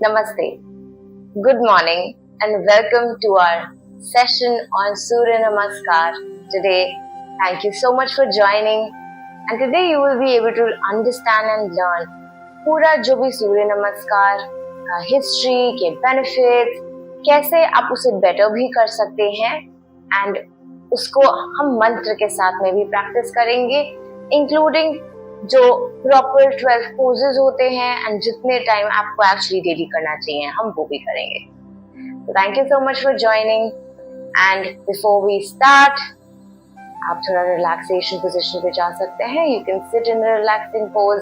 Namaste, good morning, and welcome to our session on Surya Namaskar. Today, thank you so much for joining, and today you will be able to understand and learn पूरा जो भी सूर्य नमस्कार का history के benefits, कैसे आप उसे better भी कर सकते हैं एंड उसको हम मंत्र के साथ में भी प्रैक्टिस करेंगे, इंक्लूडिंग जो प्रॉपर 12 पोजेस होते हैं एंड जितने टाइम आपको एक्चुअली डेली करना चाहिए हम वो भी करेंगे. तो thank you so much for joining and before we start आप थोड़ा रिलैक्सेशन पोजीशन पे जा सकते हैं. You can sit in relaxing pose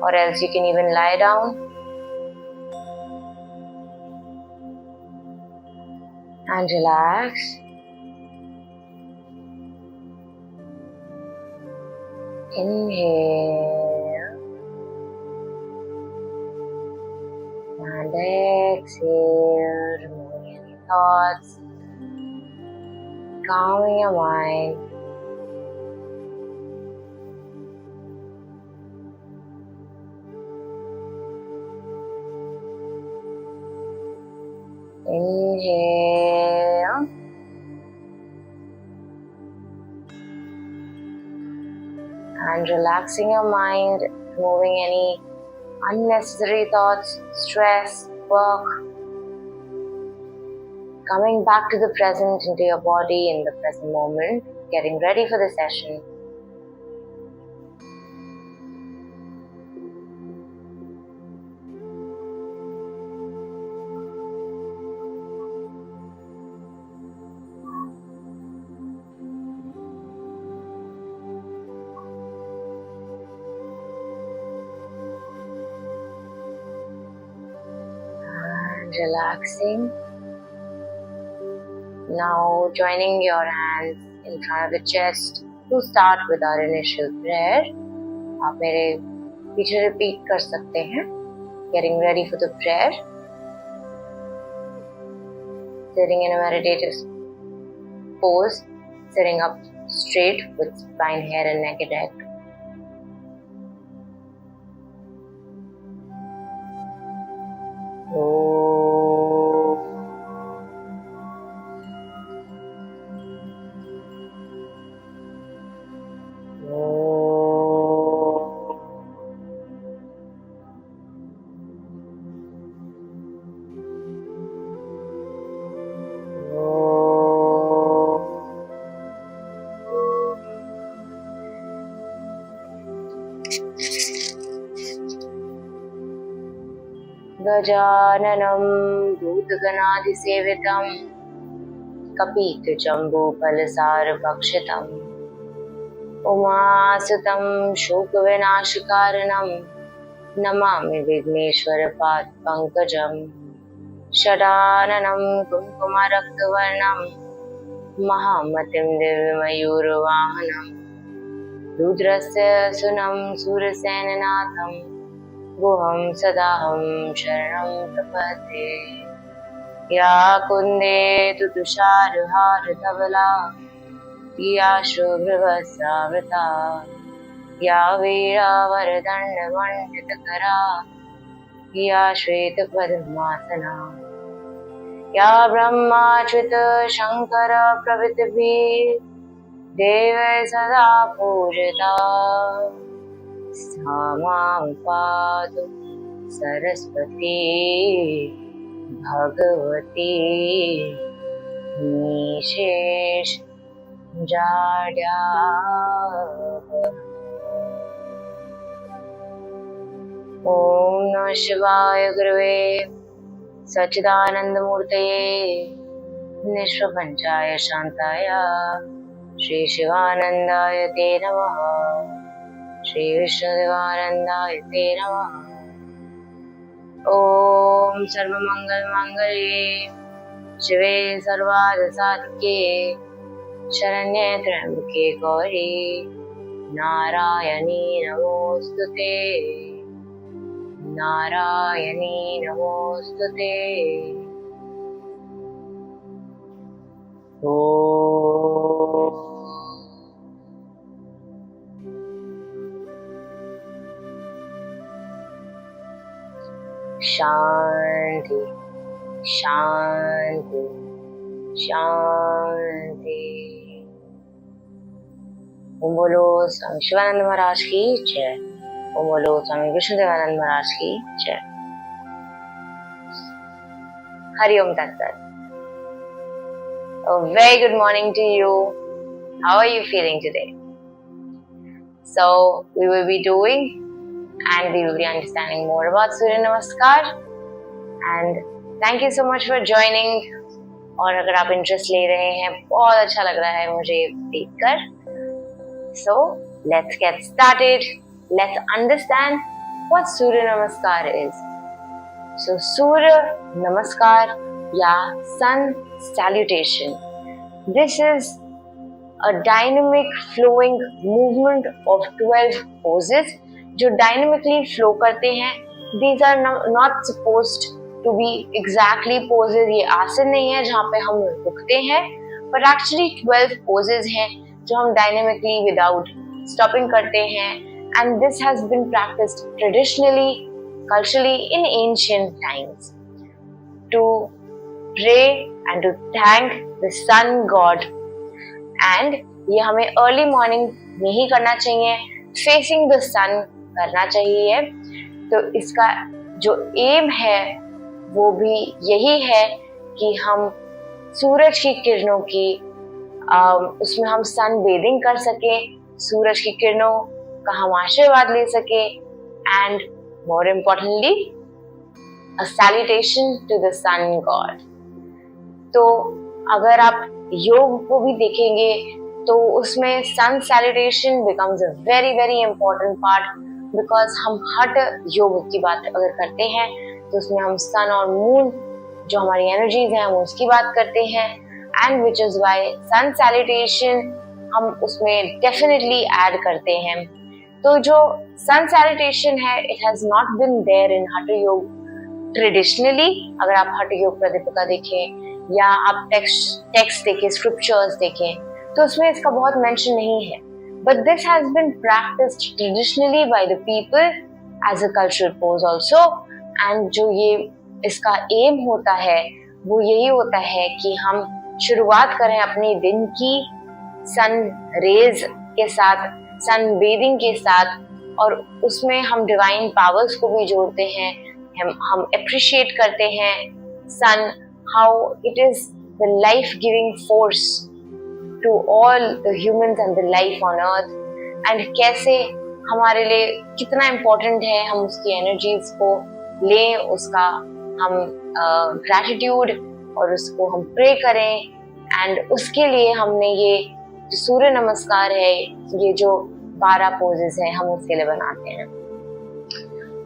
or else you can even lie down and relax. Inhale and exhale, removing any thoughts, calming your mind. Inhale and relaxing your mind, removing any unnecessary thoughts, stress, work, coming back to the present, into your body in the present moment, getting ready for the session. Relaxing. Now joining your hands in front of the chest to start with our initial prayer. आप मेरे पीछे repeat कर सकते हैं. Getting ready for the prayer. Sitting in a meditative pose, sitting up straight with spine, hair and neck erect. गजाननं भूतगणाधिसेवितं कपित्थजम्बूफलसारभक्षितम् उमासुतं शोकविनाशकारणं Namami विघ्नेश्वरपादपङ्कजं. षडाननं कुङ्कुमरक्तवर्णं महामतिं दिव्यमयूरवाहनं रुद्रस्य सुनं सूरसेननाथं गुहं सदाहं शरणं प्रपद्ये. या कुन्देतु तुषारहारधवला या शुभ्रवस्त्रावृता या वीणावरदण्डमण्डितकरा या श्वेतपद्मासना या ब्रह्माच्युत शङ्कर प्रभृतिभिः देवैः सदा पूजिता. सा मां पातु सरस्वती भगवती निशेष जाड्याः. ॐ नमः शिवाय गुरवे सच्चिदानन्दमूर्तये निष्प्रपञ्चाय शान्ताय श्री शिवानन्दाय ते नमः. श्री विष्णुदेवानन्दाय ते नमः. ॐ सर्वमङ्गलमाङ्गल्ये शिवे सर्वार्थसाधिके शरण्ये त्र्यम्बके गौरी नारायणी नमोस्तुते. नारायणी नमोस्तुते. ॐ शांति शांति शांति। ओम बोलो स्वामी शिवानंद महाराज की जय। ओम बोलो स्वामी विष्णुदेवानंद महाराज की जय। हरिओम तत्सत। A very good morning to you. How are you feeling today? So we will be doing and we will be understanding more about Surya Namaskar. And thank you so much for joining. और अगर आप interest ले रहे हैं, बहुत अच्छा लग रहा है मुझे देखकर. So let's get started. Let's understand what Surya Namaskar is. So Surya Namaskar या Sun Salutation. This is a dynamic flowing movement of 12 poses जो dynamically flow करते हैं. These are not supposed to be exactly poses. ये आसन नहीं है जहाँ पे हम रुकते हैं, but actually 12 poses हैं जो हम dynamically without stopping करते हैं. And this has been practiced traditionally, culturally in ancient times to pray and to thank the sun god. And ये हमें early morning में ही करना चाहिए, facing the sun करना चाहिए. तो इसका जो aim है वो भी यही है कि हम सूरज की किरणों की उसमें हम सन बेदिंग कर सके, सूरज की किरणों का हम आशीर्वाद ले सके. And more importantly a salutation to the sun god. तो अगर आप योग को भी देखेंगे तो उसमें sun salutation becomes a very very important part, because हम हठ योग की बात अगर करते हैं तो उसमें हम सन और मून जो हमारी एनर्जीज हैं हम उसकी बात करते हैं. And which is why sun salutation हम उसमें डेफिनेटली ऐड करते हैं. तो जो सन सैल्यूटेशन है it has not been there in Hatha yoga traditionally. अगर आप हठ योग प्रतिपदा देखें या आप टेक्स्ट देखें, स्क्रिप्चर्स देखें, तो उसमें इसका बहुत मेंशन नहीं है. But this has been practised traditionally by the people as a cultural pose also. And जो ये इसका एम होता है वो यही होता है कि हम शुरुआत करें अपने दिन की सन रेज के साथ, सन बेदिंग के साथ, और उसमें हम डिवाइन पावर्स को भी जोड़ते हैं. हम अप्रिशिएट करते हैं सन, how it is the life-giving force to all the humans and the life on earth, and कैसे हमारे लिए कितना important है हम उसकी energies को लें, उसका हम gratitude और उसको हम pray करें. and उसके लिए हमने ये जो सूर्य नमस्कार है, ये जो 12 poses हैं हम उसके लिए बनाते हैं.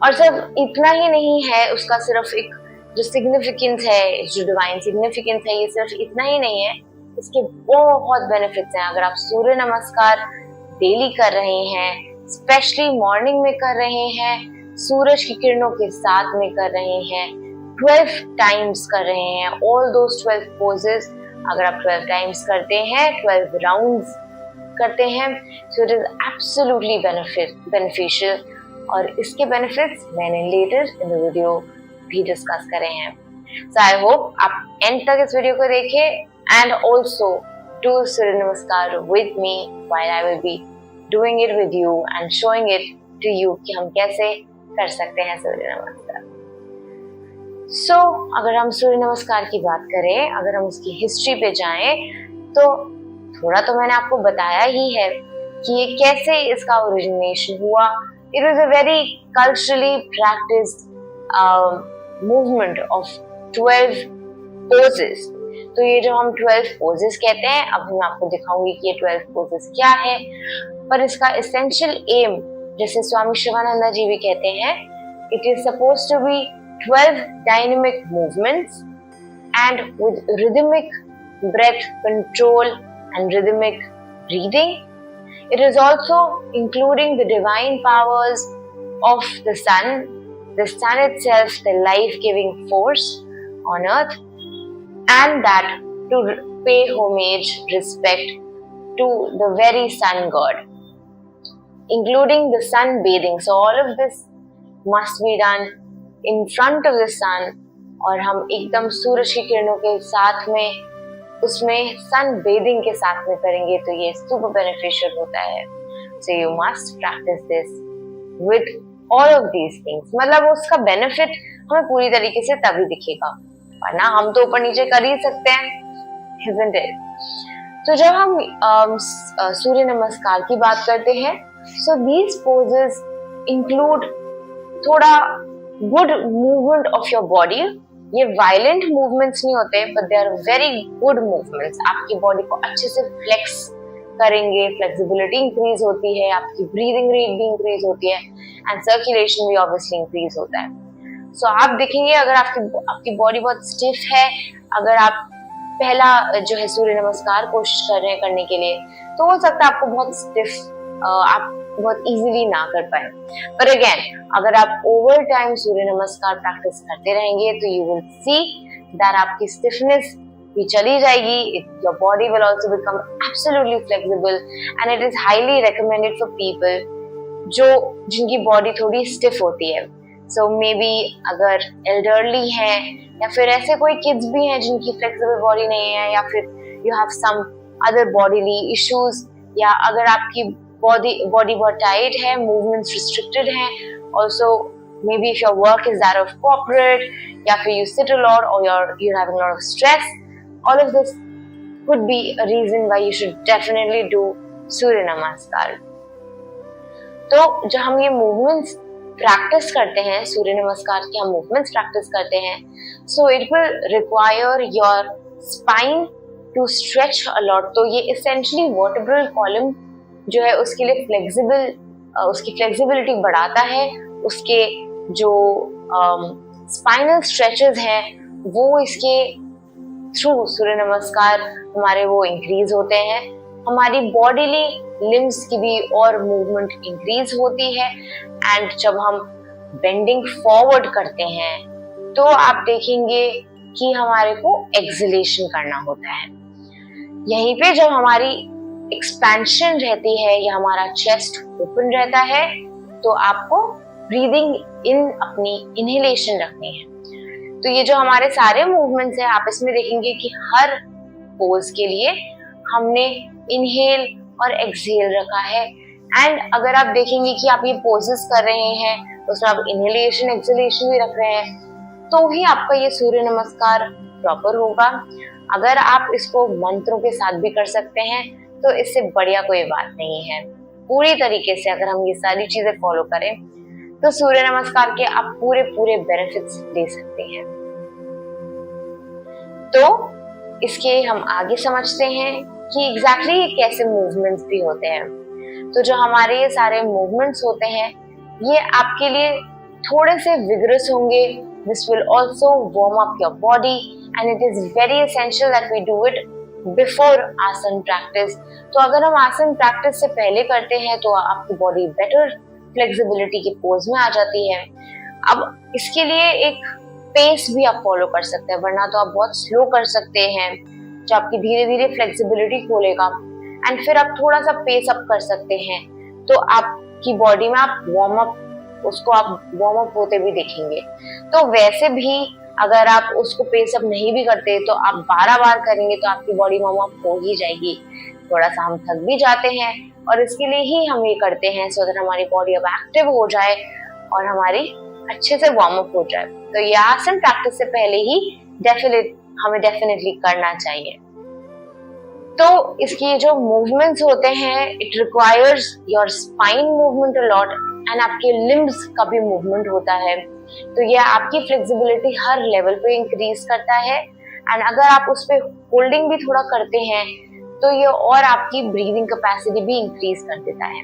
और सिर्फ इतना ही नहीं है, उसका सिर्फ एक जो सिग्निफिकेंस है, जो डिवाइन सिग्निफिकेंस है, ये सिर्फ इतना ही नहीं है, इसके बहुत बेनिफिट्स हैं. अगर आप सूर्य नमस्कार डेली कर रहे हैं, स्पेशली मॉर्निंग में कर रहे हैं, सूरज की किरणों के साथ में कर रहे हैं, 12 टाइम्स कर रहे हैं, ऑल दोस 12 पोजेस अगर आप 12 टाइम्स करते हैं, 12 राउंड्स करते हैं, so it is absolutely beneficial. और इसके बेनिफिट्स मैंने लेटर इन द वीडियो भी डिस्कस करे हैं. सो आई होप आप एंड तक इस वीडियो को देखें and also do Surya Namaskar with me while I will be doing it with you and showing it to you कि हम कैसे कर सकते हैं सूर्य नमस्कार. सो अगर हम सूर्य नमस्कार की बात करें, अगर हम उसकी हिस्ट्री पे जाएं, तो थोड़ा तो मैंने आपको बताया ही है कि ये कैसे इसका ओरिजिनेशन हुआ. It was a very culturally practised movement of 12 poses. तो ये जो हम 12 poses कहते हैं, अब मैं आपको दिखाऊंगी कि ये 12 poses क्या है. पर इसका essential aim, जैसे स्वामी शिवानंद जी भी कहते हैं, it is supposed to be 12 dynamic movements and with rhythmic breath control and rhythmic breathing. It is also including the divine powers of the sun itself, the life-giving force on earth, and that to pay homage, respect to the very sun god, including the sun bathing. So all of this must be done in front of the sun और हम एकदम सूरज की किरणों के साथ में उसमें सन bathing के साथ में करेंगे तो ये सुपर बेनिफिशियल होता है। So you must practice this with all of these things. मतलब उसका बेनिफिट हमें पूरी तरीके से तभी दिखेगा, वरना हम तो ऊपर नीचे कर ही सकते हैं, isn't it? तो जब हम सूर्य नमस्कार की बात करते हैं, so these poses include थोड़ा good movement of your body। ये वायलेंट मूवमेंट्स नहीं होते, but they are very good movements. आपकी बॉडी को अच्छे से फ्लेक्स करेंगे, फ्लेक्सिबिलिटी इंक्रीज होती है, आपकी ब्रीदिंग रेट भी इंक्रीज होती है एंड सर्कुलेशन भी ऑब्वियसली इंक्रीज होता है। सो आप देखेंगे अगर आपकी बॉडी बहुत स्टिफ है, अगर आप पहला जो है सूर्य नमस्कार कोशिश कर रहे हैं करने के लिए, तो हो सकता है आपको बहुत स्टिफ आप बहुत इजीली ना कर पाए। पर अगेन अगर आप ओवर टाइम सूर्य नमस्कार प्रैक्टिस करते रहेंगे तो यू विल सी दैट आपकी स्टिफनेस भी चली जाएगी। Your body will also become absolutely flexible and it is highly recommended for people जिनकी बॉडी थोड़ी स्टिफ होती है। सो मे बी अगर एल्डरली है या फिर ऐसे कोई किड्स भी हैं जिनकी फ्लेक्सिबल बॉडी नहीं है, या फिर you have some other bodily issues, या अगर आपकी बॉडी बहुत टाइट है, मूवमेंट्स रिस्ट्रिक्टेड हैं, also may be if your work is that of corporate, या फिर यू सिट अ लॉट और you're having a lot of stress, all of this could be a reason why you should definitely do सूर्य नमस्कार। तो जब हम ये movements practice करते हैं, सूर्य नमस्कार के हम मूवमेंट्स प्रैक्टिस करते हैं, so it will require your spine to stretch a lot. तो ये एसेंशियली वर्टेब्रल कॉलम जो है उसके लिए उसकी फ्लेक्सिबिलिटी बढ़ाता है, उसके जो स्पाइनल स्ट्रेचेस हैं वो इसके थ्रू सूर्य नमस्कार हमारे वो इंक्रीज होते हैं। हमारी बॉडीली लिम्स की भी और मूवमेंट इंक्रीज होती है एंड जब हम बेंडिंग फॉरवर्ड करते हैं तो आप देखेंगे कि हमारे को एक्सलेशन करना होता है। यहीं पे जब हमारी एक्सपेंशन रहती है या हमारा चेस्ट ओपन रहता है तो आपको ब्रीदिंग इन अपनी इनहेलेशन रखनी है। तो ये जो हमारे सारे मूवमेंट्स हैं, आप इसमें देखेंगे कि हर पोज के लिए हमने इनहेल और एक्सहेल रखा है। एंड अगर आप देखेंगे कि आप ये पोजेस कर रहे हैं उसमें आप इनहेलेशन एक्सहेलेशन भी रख रहे हैं, तो ही आपका ये सूर्य नमस्कार प्रॉपर होगा। अगर आप इसको मंत्रों के साथ भी कर सकते हैं तो इससे बढ़िया कोई बात नहीं है। पूरी तरीके से अगर हम ये सारी चीजें फॉलो करें तो सूर्य नमस्कार के आप पूरे बेनिफिट्स ले सकते हैं। तो इसके हम आगे समझते हैं कि एग्जैक्टली कैसे मूवमेंट्स भी होते हैं। तो जो हमारे ये सारे मूवमेंट्स होते हैं ये आपके लिए थोड़े से विगरस होंगे। This will also warm up your body and it is very essential that we do it before asana practice. तो अगर हम आसन प्रैक्टिस से पहले करते हैं तो आपकी बॉडी बेटर फ्लेक्सिबिलिटी की पोज में आ जाती है। अब इसके लिए एक पेस भी आप फॉलो कर सकते हैं, वरना तो आप बहुत स्लो कर सकते हैं जो आपकी धीरे धीरे फ्लेक्सिबिलिटी खोलेगा। एंड फिर आप थोड़ा सा पेस अप कर सकते हैं तो आपकी बॉडी में आप वार्म अप होते भी देखेंगे। तो वैसे भी अगर आप उसको पेस अप नहीं भी करते तो आप 12 बार करेंगे तो आपकी बॉडी वार्म अप हो ही जाएगी। थोड़ा सा हम थक भी जाते हैं और इसके लिए ही हम ये करते हैं सो दैट हमारी बॉडी अब एक्टिव हो जाए और हमारी अच्छे से वार्म अप हो जाए। तो ये आसन प्रैक्टिस से पहले ही हमें डेफिनेटली करना चाहिए। तो इसकी जो मूवमेंट्स होते हैं it requires your spine movement a lot and आपके लिम्स का भी मूवमेंट होता है। तो ये आपकी फ्लेक्सिबिलिटी हर लेवल पे इंक्रीज करता है। एंड अगर आप उस पर होल्डिंग भी थोड़ा करते हैं तो ये और आपकी ब्रीदिंग कैपेसिटी भी इंक्रीज कर देता है।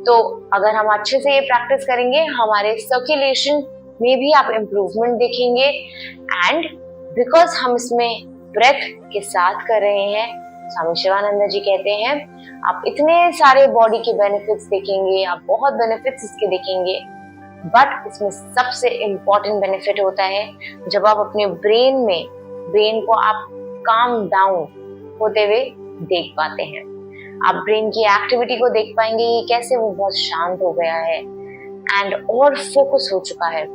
तो अगर हम अच्छे से ये प्रैक्टिस करेंगे हमारे सर्कुलेशन में भी आप इम्प्रूवमेंट देखेंगे। एंड बिकॉज हम इसमें ब्रेथ के साथ कर रहे हैं, स्वामी शिवानंद जी कहते हैं आप इतने सारे बॉडी के बेनिफिट्स देखेंगे, आप बहुत बेनिफिट्स इसके देखेंगे। बट इसमें सबसे इम्पोर्टेंट बेनिफिट होता है जब आप अपने ब्रेन को आप काम डाउन होते हुए देख पाते हैं। आप ब्रेन की एक्टिविटी को देख पाएंगे कि कैसे वो बहुत शांत हो गया है एंड और फोकस हो चुका है।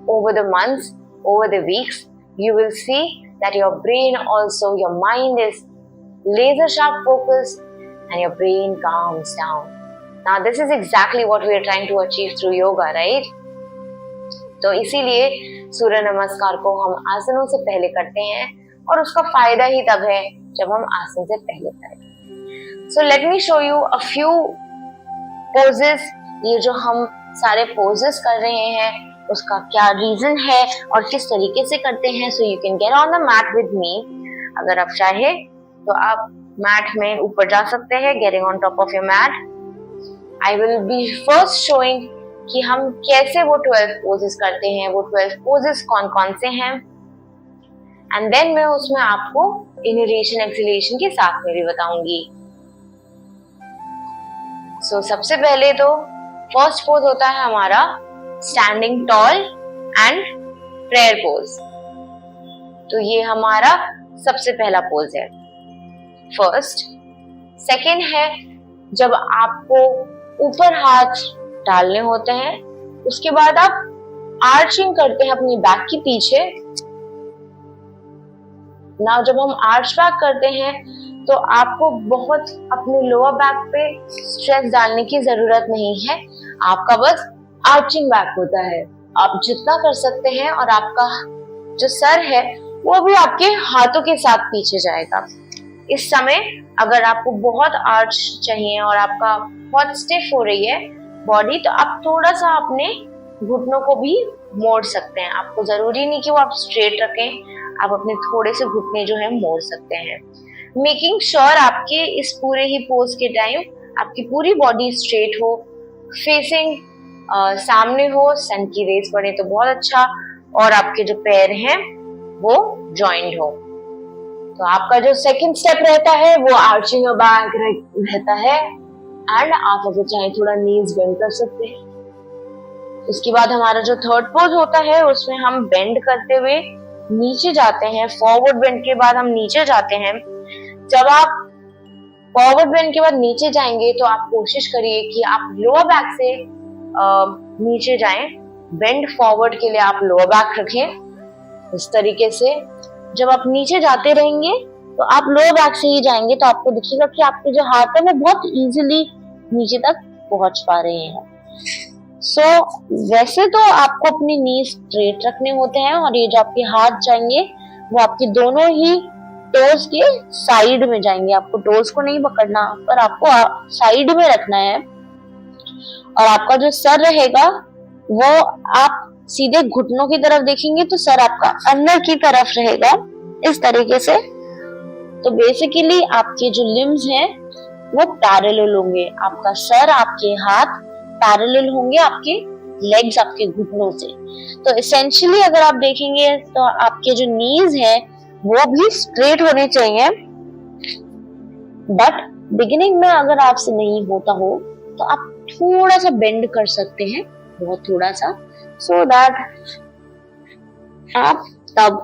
over the months, over the weeks, you will see that your brain also, your mind is laser sharp focused and your brain calms down. Now this is exactly what we are trying to achieve through yoga, right? तो इसीलिए सूर्य नमस्कार को हम आसनों से पहले करते हैं और उसका फायदा ही तब है जब हम आसन से पहले करें. So let me show you a few poses. ये जो हम सारे poses कर रहे हैं उसका क्या रीजन है और किस तरीके से करते हैं. So you can get on the mat with me. अगर आप चाहे तो आप मैट में ऊपर जा सकते हैं. Getting on top of your mat. I will be first showing कि हम कैसे वो 12 poses करते हैं. वो 12 poses कौन कौन से हैं एंड देन मैं उसमें आपको इनहेलेशन एक्सहेलेशन के साथ में भी बताऊंगी. सो सबसे पहले तो फर्स्ट पोज होता है हमारा standing tall and prayer pose. तो ये हमारा सबसे पहला पोज है फर्स्ट. सेकंड है जब आपको ऊपर हाथ डालने होते हैं, उसके बाद आप आर्चिंग करते हैं अपनी बैक के पीछे. ना जब हम आर्च बैक करते हैं तो आपको बहुत अपने लोअर बैक पे स्ट्रेस डालने की जरूरत नहीं है. आपका बस आर्चिंग बैक होता है. आप जितना कर सकते हैं और आपका जो सर है वो भी आपके हाथों के साथ पीछे जाएगा. इस समय अगर आपको बहुत आर्च चाहिए और आपका बहुत स्टिफ हो रही है बॉडी, तो आप थोड़ा सा अपने घुटनों को भी मोड़ सकते हैं. आपको जरूरी नहीं कि वो आप स्ट्रेट रखें, आप अपने थोड़े से घुटने जो है मोड़ सकते हैं. मेकिंग श्योर आपके इस पूरे ही पोज के टाइम आपकी पूरी बॉडी स्ट्रेट हो, फेसिंग सामने हो, सन की रेज पड़े तो बहुत अच्छा, और आपके जो पैर हैं वो जॉइंट हो. तो आपका जो सेकंड स्टेप रहता है वो आर्चिंग योर बैक रहता है एंड आप अगर चाहें थोड़ा नीज बेंड कर सकते हैं. उसके बाद हमारा जो थर्ड पोज होता है उसमें हम बेंड करते हुए नीचे जाते हैं. फॉरवर्ड बेंड के बाद हम नीचे जाते हैं. जब आप फॉरवर्ड बेंड के बाद नीचे जाएंगे तो आप कोशिश करिए कि आप लोअर बैक से नीचे जाएं. बेंड फॉरवर्ड के लिए आप लोअर बैक रखें इस तरीके से. जब आप नीचे जाते रहेंगे तो आप लोअर बैक से ही जाएंगे तो आपको दिखेगा कि आपके जो हाथ है वो बहुत इजीली नीचे तक पहुंच पा रहे हैं. सो वैसे तो आपको अपनी नी स्ट्रेट रखने होते हैं और ये जो आपके हाथ जाएंगे वो आपके दोनों ही टोज के साइड में जाएंगे. आपको टोज को नहीं पकड़ना पर आपको साइड में रखना है. और आपका जो सर रहेगा वो आप सीधे घुटनों की तरफ देखेंगे तो सर आपका अंदर की तरफ रहेगा इस तरीके से. तो बेसिकली आपके जो लिम्स हैं वो पैरेलल होंगे. आपका सर, आपके हाथ पैरेलल होंगे आपके लेग्स, आपके घुटनों से. तो एसेंशियली अगर आप देखेंगे तो आपके जो नीज हैं वो भी स्ट्रेट होने चाहिए. बट बिगिनिंग में अगर आपसे नहीं होता हो तो आप थोड़ा सा बेंड कर सकते हैं, बहुत थोड़ा सा, सो दैट आप तब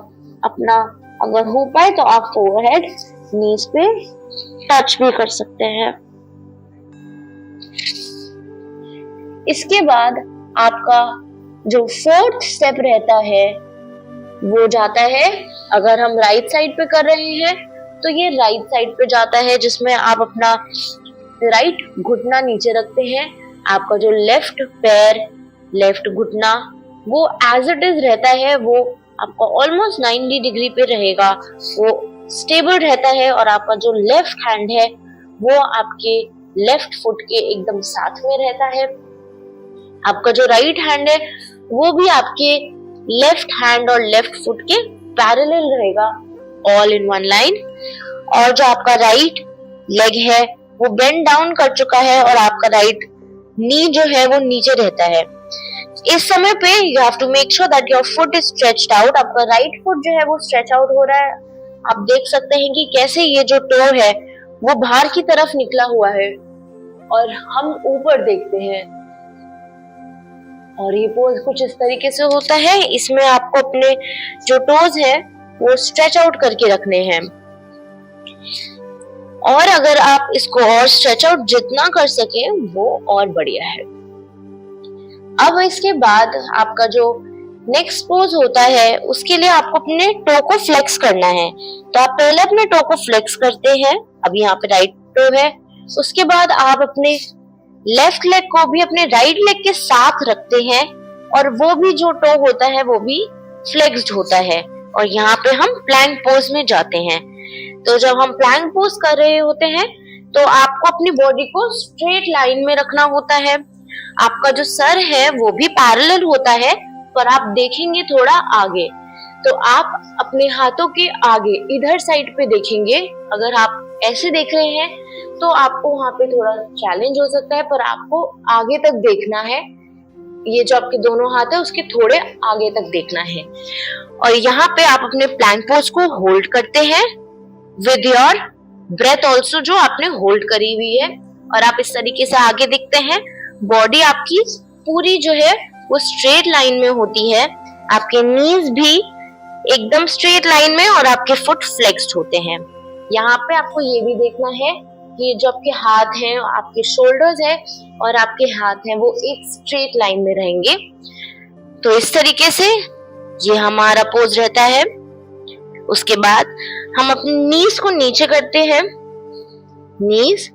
अपना अगर हो पाए तो आप फोरहेड नीज पे टच भी कर सकते हैं. इसके बाद आपका जो फोर्थ स्टेप रहता है वो जाता है, अगर हम राइट साइड पे कर रहे हैं तो ये राइट साइड पे जाता है जिसमें आप अपना राइट घुटना नीचे रखते हैं. आपका जो लेफ्ट पैर, लेफ्ट घुटना वो एज इट इज रहता है, वो आपका ऑलमोस्ट 90 डिग्री पे रहेगा, वो स्टेबल रहता है. और आपका जो लेफ्ट हैंड है वो आपके लेफ्ट फुट के एकदम साथ में रहता है. आपका जो राइट हैंड है वो भी आपके लेफ्ट हैंड और लेफ्ट फुट के पैरेलल रहेगा, ऑल इन वन लाइन. और जो आपका राइट लेग है वो बेंड डाउन कर चुका है और आपका राइट नी जो है वो नीचे रहता है. इस समय पे you have to make sure that your foot is stretched out. आपका राइट फुट जो है वो स्ट्रेच आउट हो रहा है. आप देख सकते हैं कि कैसे ये जो टो है वो बाहर की तरफ निकला हुआ है और हम ऊपर देखते हैं. और ये पोज कुछ इस तरीके से होता है. इसमें आपको अपने जो टोज है वो स्ट्रेच आउट करके रखने हैं. और अगर आप इसको और स्ट्रेच आउट जितना कर सके वो और बढ़िया है. अब इसके बाद आपका जो नेक्स्ट पोज होता है, उसके लिए आपको अपने टो को फ्लेक्स करना है। तो आप पहले अपने टो को फ्लेक्स करते हैं, अभी यहाँ पे राइट टो है। उसके बाद आप अपने लेफ्ट लेग को भी अपने राइट लेग के साथ रखते हैं और वो भी जो टो होता है वो भी फ्लेक्स्ड होता है। और यहाँ पे हम प्लैंक पोज में जाते हैं। तो जब हम प्लैंक पोज कर रहे होते हैं तो आपको अपनी बॉडी को स्ट्रेट लाइन में रखना होता है। आपका जो सर है वो भी पैरेलल होता है, पर आप देखेंगे थोड़ा आगे। तो आप अपने हाथों के आगे इधर साइड पे देखेंगे। अगर आप ऐसे देख रहे हैं तो आपको वहां पे थोड़ा चैलेंज हो सकता है, पर आपको आगे तक देखना है। ये जो आपके दोनों हाथ है उसके थोड़े आगे तक देखना है। और यहाँ पे आप अपने प्लैंक पोज को होल्ड करते हैं विद योर ब्रेथ ऑल्सो, जो आपने होल्ड करी हुई है। और आप इस तरीके से आगे दिखते हैं। बॉडी आपकी पूरी जो है वो स्ट्रेट लाइन में होती है, आपके नीज भी एकदम स्ट्रेट लाइन में और आपके फुट फ्लेक्स्ड होते हैं। यहाँ पे आपको ये भी देखना है कि जो आपके हाथ हैं, आपके शोल्डर्स हैं और आपके हाथ हैं वो एक स्ट्रेट लाइन में रहेंगे। तो इस तरीके से ये हमारा पोज रहता है। उसके बाद हम अपनी नीज को नीचे करते हैं। नीज,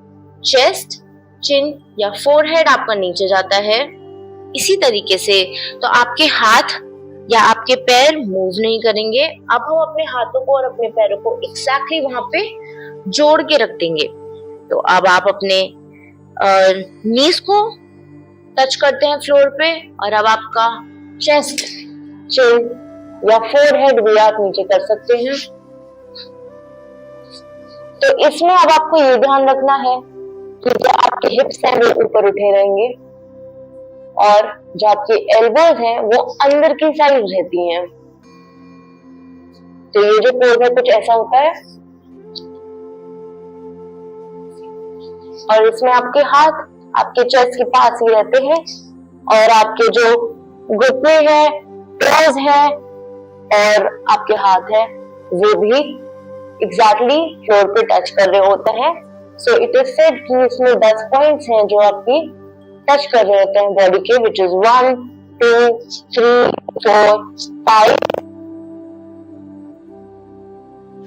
चेस्ट, चिन या फोरहेड आपका नीचे जाता है। इसी तरीके से तो आपके हाथ या आपके पैर मूव नहीं करेंगे। अब हम अपने हाथों को और अपने पैरों को एग्जैक्टली वहां पे जोड़ के रख देंगे। तो अब आप अपने नीज को टच करते हैं फ्लोर पे और अब आपका चेस्ट, चिन या फोरहेड भी आप नीचे कर सकते हैं। तो इसमें अब आपको ये ध्यान रखना है कि जो आपके हिप्स हैं वो ऊपर उठे रहेंगे और जो आपके एल्बोज हैं वो अंदर की साइड रहती हैं। तो ये जो पोज है कुछ ऐसा होता है। और इसमें आपके हाथ आपके चेस्ट के पास ही रहते हैं और आपके जो घुटने हैं, टोज हैं और आपके हाथ है वो भी एग्जैक्टली फ्लोर पे टच कर रहे होते हैं। सो इट इज सेड कि इसमें 10 पॉइंट्स हैं जो आपकी टच कर रहे होते हैं बॉडी के, विच इज 1, 2, 3, 4, 5।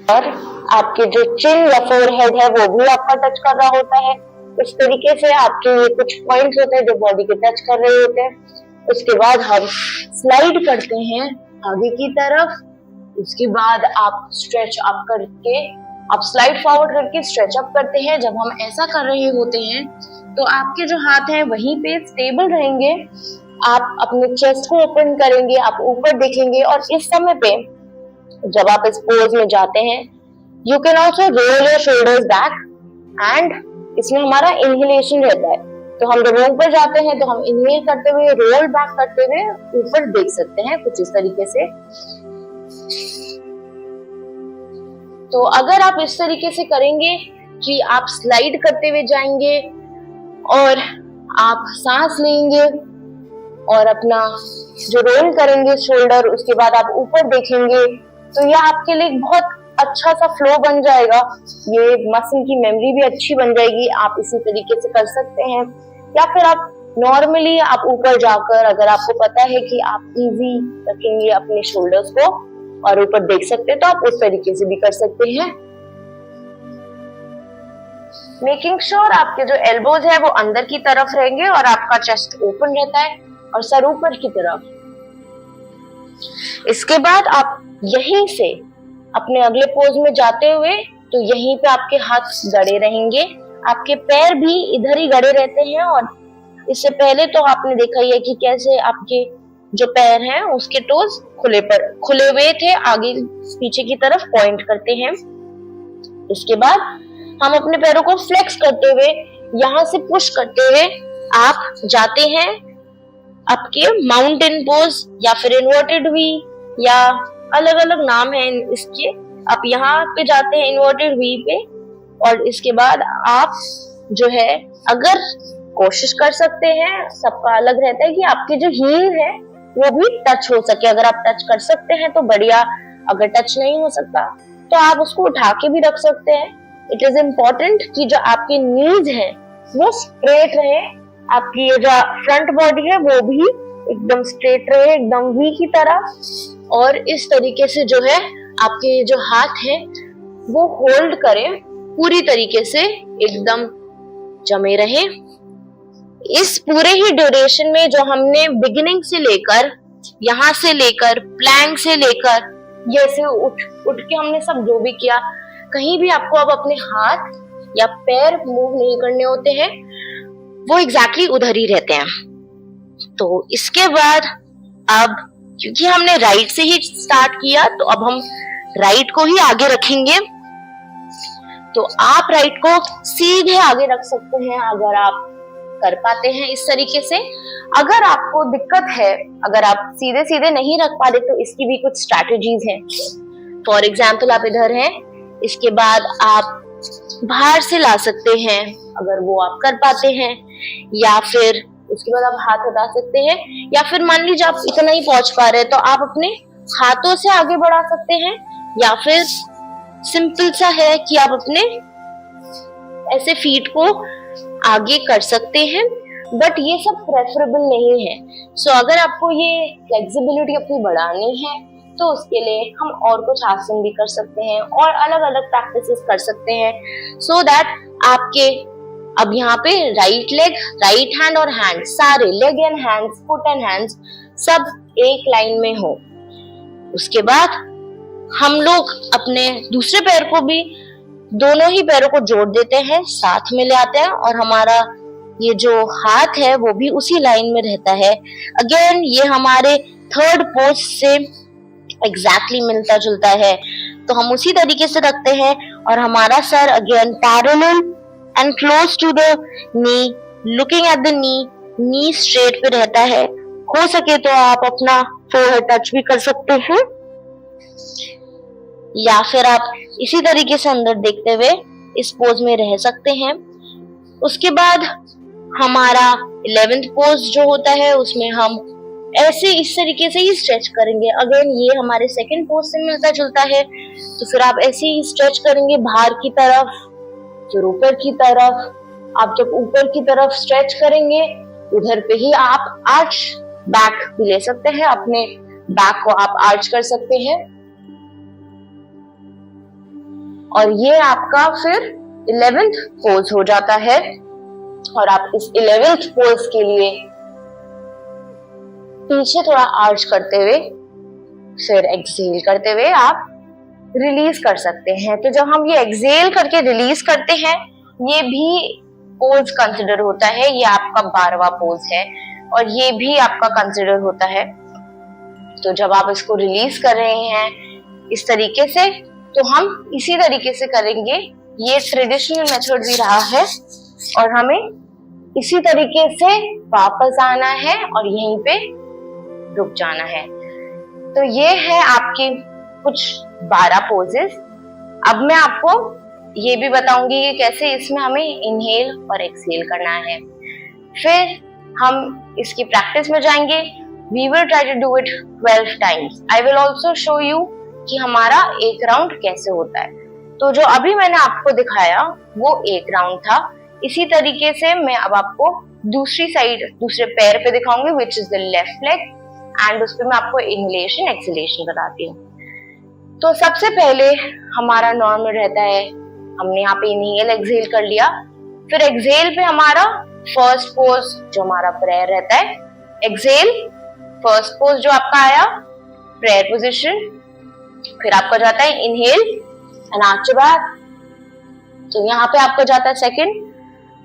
और आपके जो चिन या फोरहेड है वो भी आपका टच कर रहा होता है। इस तरीके से आपके ये कुछ पॉइंट्स होते हैं जो बॉडी के टच कर रहे होते हैं। उसके बाद हम स्लाइड करते हैं आगे की तरफ। उसके बाद आप स्ट्रेच अप करके, आप स्लाइड फॉरवर्ड करके स्ट्रेच अप करते हैं। जब हम ऐसा कर रहे होते हैं तो आपके जो हाथ हैं वहीं पे स्टेबल रहेंगे। आप अपने चेस्ट को ओपन करेंगे, आप ऊपर देखेंगे और इस समय पे जब आप इस पोज में जाते हैं you can also roll your shoulders back and इसमें हमारा इनहेलेशन रहता है। तो हम जब ऊपर जाते हैं तो हम इनहेल करते हुए, रोल बैक करते हुए ऊपर देख सकते हैं कुछ इस तरीके से। तो अगर आप इस तरीके से करेंगे कि आप स्लाइड करते हुए जाएंगे और आप सांस लेंगे और अपना जो रोल करेंगे शोल्डर, उसके बाद आप ऊपर देखेंगे, तो यह आपके लिए बहुत अच्छा सा फ्लो बन जाएगा। ये मसल की मेमोरी भी अच्छी बन जाएगी। आप इसी तरीके से कर सकते हैं या फिर आप नॉर्मली आप ऊपर जाकर, अगर आपको पता है कि आप इजी रखेंगे अपने शोल्डर्स को और ऊपर देख सकते हैं, तो आप उस तरीके से भी कर सकते हैं। मेकिंग श्योर आपके जो एल्बोज है वो अंदर की तरफ रहेंगे और आपका चेस्ट ओपन रहता है और सर ऊपर की तरफ। इसके बाद आप यहीं से अपने अगले पोज में जाते हुए तो यहीं पे आपके हाथ गड़े रहेंगे, आपके पैर भी इधर ही गड़े रहते हैं। और इससे पहले तो आपने देखा ही है कि कैसे आपके जो पैर हैं उसके टोज खुले हुए थे, आगे पीछे की तरफ पॉइंट करते हैं। इसके बाद हम अपने पैरों को फ्लेक्स करते हुए, यहाँ से पुश करते हुए आप जाते हैं आपके माउंटेन पोज या फिर इन्वर्टेड वी, या अलग अलग नाम है इसके। आप यहाँ पे जाते हैं इन्वर्टेड वी पे और इसके बाद आप जो है अगर कोशिश कर सकते हैं, सबका अलग रहता है कि आपकी जो हील है वो भी टच हो सके। अगर आप टच कर सकते हैं तो बढ़िया, अगर टच नहीं हो सकता तो आप उसको उठा के भी रख सकते हैं। इट इज इम्पोर्टेंट कि जो आपकी नीज है वो स्ट्रेट रहे, आपकी जो फ्रंट बॉडी है वो भी एकदम स्ट्रेट रहे, एकदम वी की तरह। और इस तरीके से जो है आपके जो हाथ हैं वो होल्ड करें, पूरी तरीके से एकदम जमे रहे। इस पूरे ही ड्यूरेशन में जो हमने बिगिनिंग से लेकर, यहाँ से लेकर, प्लैंक से लेकर, जैसे उठ के हमने सब जो भी किया, कहीं भी आपको अब अपने हाथ या पैर मूव नहीं करने होते हैं, वो एग्जैक्टली उधर ही रहते हैं। तो इसके बाद अब क्योंकि हमने राइट से ही स्टार्ट किया, तो अब हम राइट को ही आगे रखेंगे। तो आप राइट को सीधे आगे रख सकते हैं अगर आप कर पाते हैं इस तरीके से। अगर आपको दिक्कत है, अगर आप सीधे सीधे नहीं रख पा रहे, तो इसकी भी कुछ स्ट्रैटेजीज हैं। फॉर एग्जाम्पल आप इधर हैं, इसके बाद आप बाहर से ला सकते हैं अगर वो आप कर पाते हैं, या फिर उसके बाद आप हाथ हटा सकते हैं, या फिर मान लीजिए आप इतना ही पहुंच पा रहे हैं तो आप अपने हाथों से आगे बढ़ा सकते हैं, या फिर सिंपल सा है कि आप अपने ऐसे फीट को आगे कर सकते हैं, बट ये सब प्रेफरेबल नहीं है। सो अगर आपको ये फ्लेक्सिबिलिटी अपनी बढ़ानी है तो उसके लिए हम और कुछ आसन भी कर सकते हैं और अलग अलग प्रैक्टिसेस कर सकते हैं, सो दैट आपके अब यहाँ पे राइट लेग, राइट हैंड और हैंड, सारे leg and hands, foot and hands सब एक लाइन में हो। उसके बाद हम लोग अपने दूसरे पैर को भी, दोनों ही पैरों को जोड़ देते हैं, साथ में ले आते हैं, और हमारा ये जो हाथ है वो भी उसी लाइन में रहता है। अगेन ये हमारे थर्ड पोज से एग्जैक्टली मिलता जुलता है, तो हम उसी तरीके से रखते हैं, और हमारा सर again parallel and close to the knee, looking at the knee straight पे रहता है। हो सके तो आप अपना फोरहेड टच भी कर सकते हैं, या फिर आप इसी तरीके से अंदर देखते हुए इस पोज में रह सकते हैं। उसके बाद हमारा 11th पोज जो होता है उसमें हम ऐसे इस तरीके से ही स्ट्रेच करेंगे। अगेन ये हमारे सेकंड पोज से मिलता जुलता है, तो फिर आप ऐसे ही स्ट्रेच करेंगे बाहर की तरफ, फिर ऊपर की तरफ। आप जब ऊपर की तरफ स्ट्रेच करेंगे, उधर पे ही आप आर्च बैक भी ले सकते हैं, अपने बैक को आप आर्च कर सकते हैं, और ये आपका फिर 11th पोज हो जाता है। और आप इस 11th पोज के लिए पीछे थोड़ा आर्च करते हुए, फिर एक्सहेल करते हुए आप रिलीज कर सकते हैं। तो जब हम ये एक्सहेल करके रिलीज करते हैं, ये भी पोज कंसिडर होता है। ये आपका 12वां पोज है और ये भी आपका कंसिडर होता है। तो जब आप इसको रिलीज कर रहे हैं इस तरीके से, तो हम इसी तरीके से करेंगे। ये ट्रेडिशनल मेथड भी रहा है, और हमें इसी तरीके से वापस आना है और यहीं पे रुक जाना है। तो ये है आपके कुछ 12 पोजेस। अब मैं आपको ये भी बताऊंगी कि कैसे इसमें हमें इनहेल और एक्सहेल करना है। फिर हम इसकी प्रैक्टिस में जाएंगे। We will try to do it 12 times. I will also show you कि हमारा एक राउंड कैसे होता है। तो जो अभी मैंने आपको दिखाया वो एक राउंड था। इसी तरीके से मैं अब आपको दूसरी साइड, दूसरे पैर पे दिखाऊंगी, which is the left leg, and उस पर मैं आपको इनहेलेशन एक्सहेलेशन बताती हूँ। तो सबसे पहले हमारा नॉर्मल रहता है, हमने यहाँ पे इनहेल एक्सहेल कर लिया। फिर एक्सहेल पे हमारा फर्स्ट पोज जो हमारा प्रेयर रहता है, एक्सहेल फर्स्ट पोज जो आपका आया प्रेयर पोजीशन, फिर आपका जाता है इनहेल एंड आर्च बैक, तो यहाँ पे आपका जाता है सेकंड।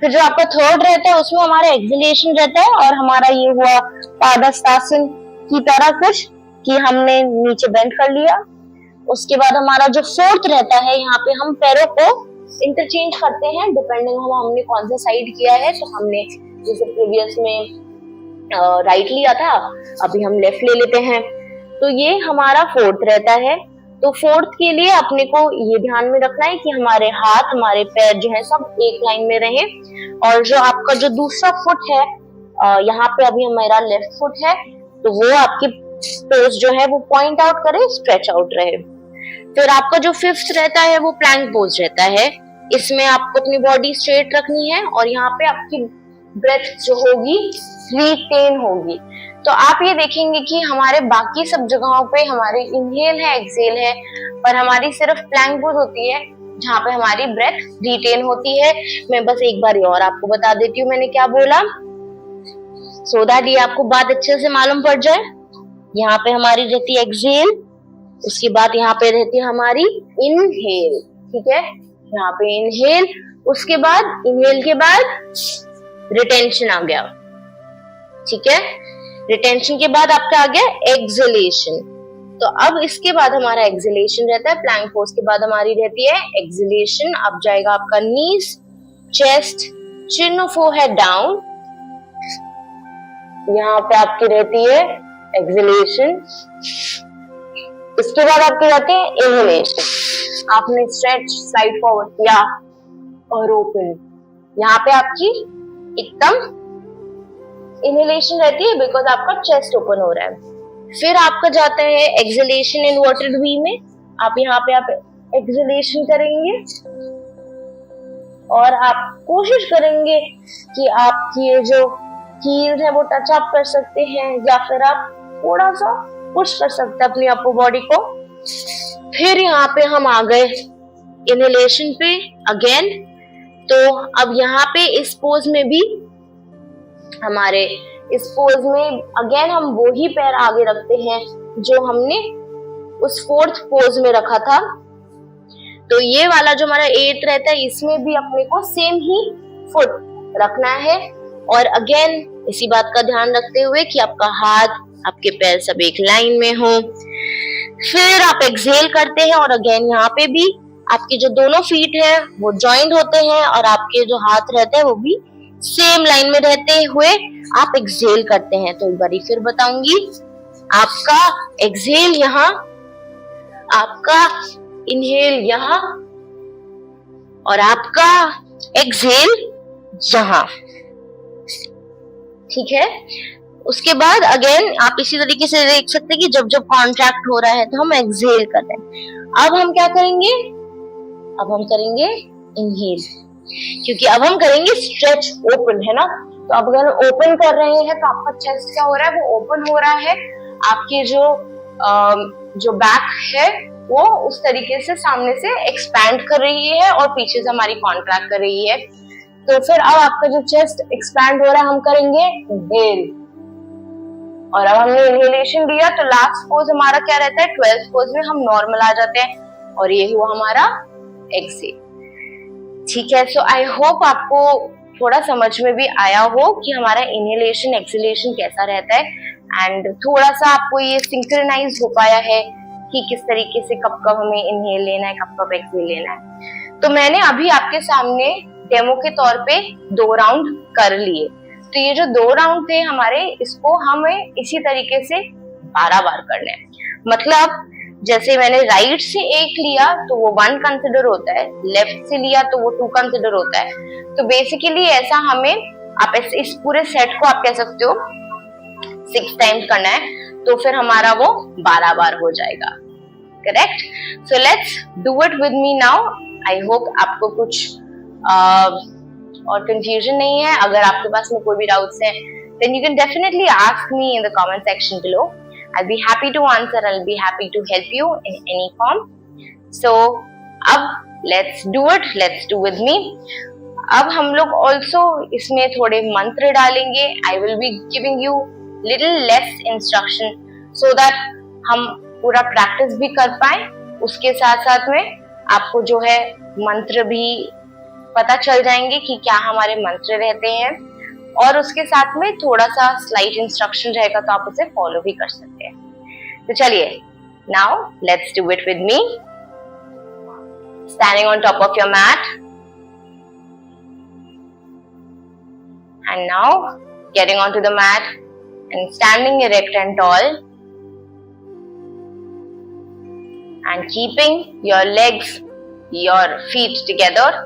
फिर जो आपका थर्ड रहता है उसमें हमारा एक्सहेलेशन रहता है, और हमारा ये हुआ पादहस्तासन की तरह कुछ कि हमने नीचे बेंड कर लिया। उसके बाद हमारा जो फोर्थ रहता है, यहाँ पे हम पैरों को इंटरचेंज करते हैं डिपेंडिंग हमने कौन सा साइड किया है। तो हमने जैसे प्रीवियस में राइट लिया था, अभी हम लेफ्ट ले लेते हैं। तो ये हमारा फोर्थ रहता है। तो फोर्थ के लिए अपने को ये ध्यान में रखना है कि हमारे हाथ, हमारे पैर जो है सब एक लाइन में रहे, और जो आपका जो दूसरा फुट है, यहाँ पे अभी हमारा लेफ्ट फुट है, तो वो आपके टोज जो है वो पॉइंट आउट करे, स्ट्रेच आउट रहे। फिर आपका जो फिफ्थ रहता है वो प्लैंक पोज रहता है। इसमें आपको अपनी बॉडी स्ट्रेट रखनी है, और यहाँ पे आपकी ब्रेथ जो होगी रिटेन होगी। तो आप ये देखेंगे कि हमारे बाकी सब जगहों पे हमारे इनहेल है, एक्सहेल है, पर हमारी सिर्फ प्लैंक पोज होती है जहाँ पे हमारी ब्रेथ रिटेन होती है। मैं बस एक बार और आपको बता देती हूँ मैंने क्या बोला, सो दैट ये आपको बात अच्छे से मालूम पड़ जाए। यहाँ पे हमारी रहती है एक्सहेल, उसके बाद यहाँ पे रहती है हमारी इनहेल, ठीक है। यहाँ पे इनहेल, उसके बाद इनहेल के बाद रिटेंशन आ गया, ठीक है। रिटेंशन के बाद आपका आ गया एक्सहेलेशन। तो अब इसके बाद हमारा एक्सहेलेशन रहता है, प्लैंक पोज के बाद हमारी रहती है एक्सहेलेशन। अब जाएगा आपका नीज, चेस्ट, चिन और फोरहेड डाउन। यहाँ पे आपकी रहती है एक्सहेलेशन, इसके बाद आपकी रहती है इनहेलेशन। आपने स्ट्रेच, स्लाइड फॉरवर्ड किया और ओपन, यहाँ पे आपकी एकदम इनहेलेशन रहती है बिकॉज आपका चेस्ट ओपन हो रहा है। फिर आपका जाता है एक्सहेलेशन इन्वर्टेड वी में। आप यहाँ पे आप एक्सहेलेशन करेंगे और आप कोशिश करेंगे कि आपकी ये जो हील्स है वो टच अप कर सकते हैं, या फिर आप थोड़ा सा पुश कर सकते हैं अपनी अपर बॉडी को। फिर यहाँ पे हम आ गए इनहेलेशन पे अगेन। तो अब यहाँ पे इस पोज में भी हमारे इस पोज में अगेन हम वो ही पैर आगे रखते हैं जो हमने उस फोर्थ पोज में रखा था। तो ये वाला जो हमारा 8 रहता है इसमें भी अपने को सेम ही फुट रखना है। और अगेन इसी बात का ध्यान रखते हुए कि आपका हाथ, आपके पैर सब एक लाइन में हो। फिर आप एक्सहेल करते हैं और अगेन यहाँ पे भी आपके जो दोनों फीट है वो जॉइंट होते हैं और आपके जो हाथ रहते हैं वो भी सेम लाइन में रहते हुए आप एक्सहेल करते हैं। तो एक बार फिर बताऊंगी, आपका एक्सहेल यहाँ, आपका इनहेल यहाँ और आपका एक्सहेल यहाँ, ठीक है। उसके बाद अगेन आप इसी तरीके से देख सकते हैं कि जब जब कॉन्ट्रैक्ट हो रहा है तो हम एक्सहेल कर रहे हैं। अब हम क्या करेंगे, अब हम करेंगे इनहेल, क्योंकि अब हम करेंगे स्ट्रेच ओपन, है ना। तो अब अगर ओपन कर रहे हैं तो आपका चेस्ट क्या हो रहा है, वो ओपन हो रहा है। आपकी जो बैक है वो उस तरीके से सामने से एक्सपैंड कर रही है और पीछे से हमारी कॉन्ट्रैक्ट कर रही है। तो फिर अब आपका जो चेस्ट एक्सपैंड हो रहा है हम करेंगे इनहेल, और अब हमने इनहेलेशन लिया तो लास्ट पोज हमारा क्या रहता है, 12th पोज में हम नॉर्मल आ जाते हैं और ये हुआ हमारा एक्सहेल, ठीक है। सो आई होप आपको थोड़ा समझ में भी आया हो कि हमारा इनहेलेशन एक्सहेलेशन कैसा रहता है एंड थोड़ा सा आपको ये सिंक्रोनाइज हो पाया है कि किस तरीके से कब कब हमें इनहेल लेना है, कब कब एक्सहेल लेना है। तो मैंने अभी आपके सामने डेमो के तौर पे 2 राउंड कर लिए। तो ये जो 2 राउंड थे हमारे, इसको हमें इसी तरीके से 12 बार करना है। मतलब जैसे मैंने राइट से 1 लिया तो वो 1 कंसिडर होता है, लेफ्ट से लिया तो वो 2 कंसिडर होता है। तो बेसिकली ऐसा हमें, आप इस पूरे सेट को आप कह सकते हो 6 टाइम्स करना है, तो फिर हमारा वो 12 बार हो जाएगा, correct. So let's do it with me now. I hope आपको कुछ और कंफ्यूजन नहीं है। अगर आपके पास में कोई भी डाउट्स हैं then you can definitely ask me in the comment section below. I'll be happy to answer. I'll be happy to help you in any form. So अब let's do it. Let's do with me. अब हम लोग also इसमें थोड़े मंत्र डालेंगे. I will be giving you little less instruction so that हम पूरा प्रैक्टिस भी कर पाए। उसके साथ साथ में आपको जो है मंत्र भी पता चल जाएंगे कि क्या हमारे मंत्र रहते हैं, और उसके साथ में थोड़ा सा स्लाइड इंस्ट्रक्शन रहेगा तो आप उसे फॉलो भी कर सकते हैं। तो चलिए, now let's do it with me. Standing on top of your mat and now getting on to the mat and standing erect and tall and keeping your legs, your feet together.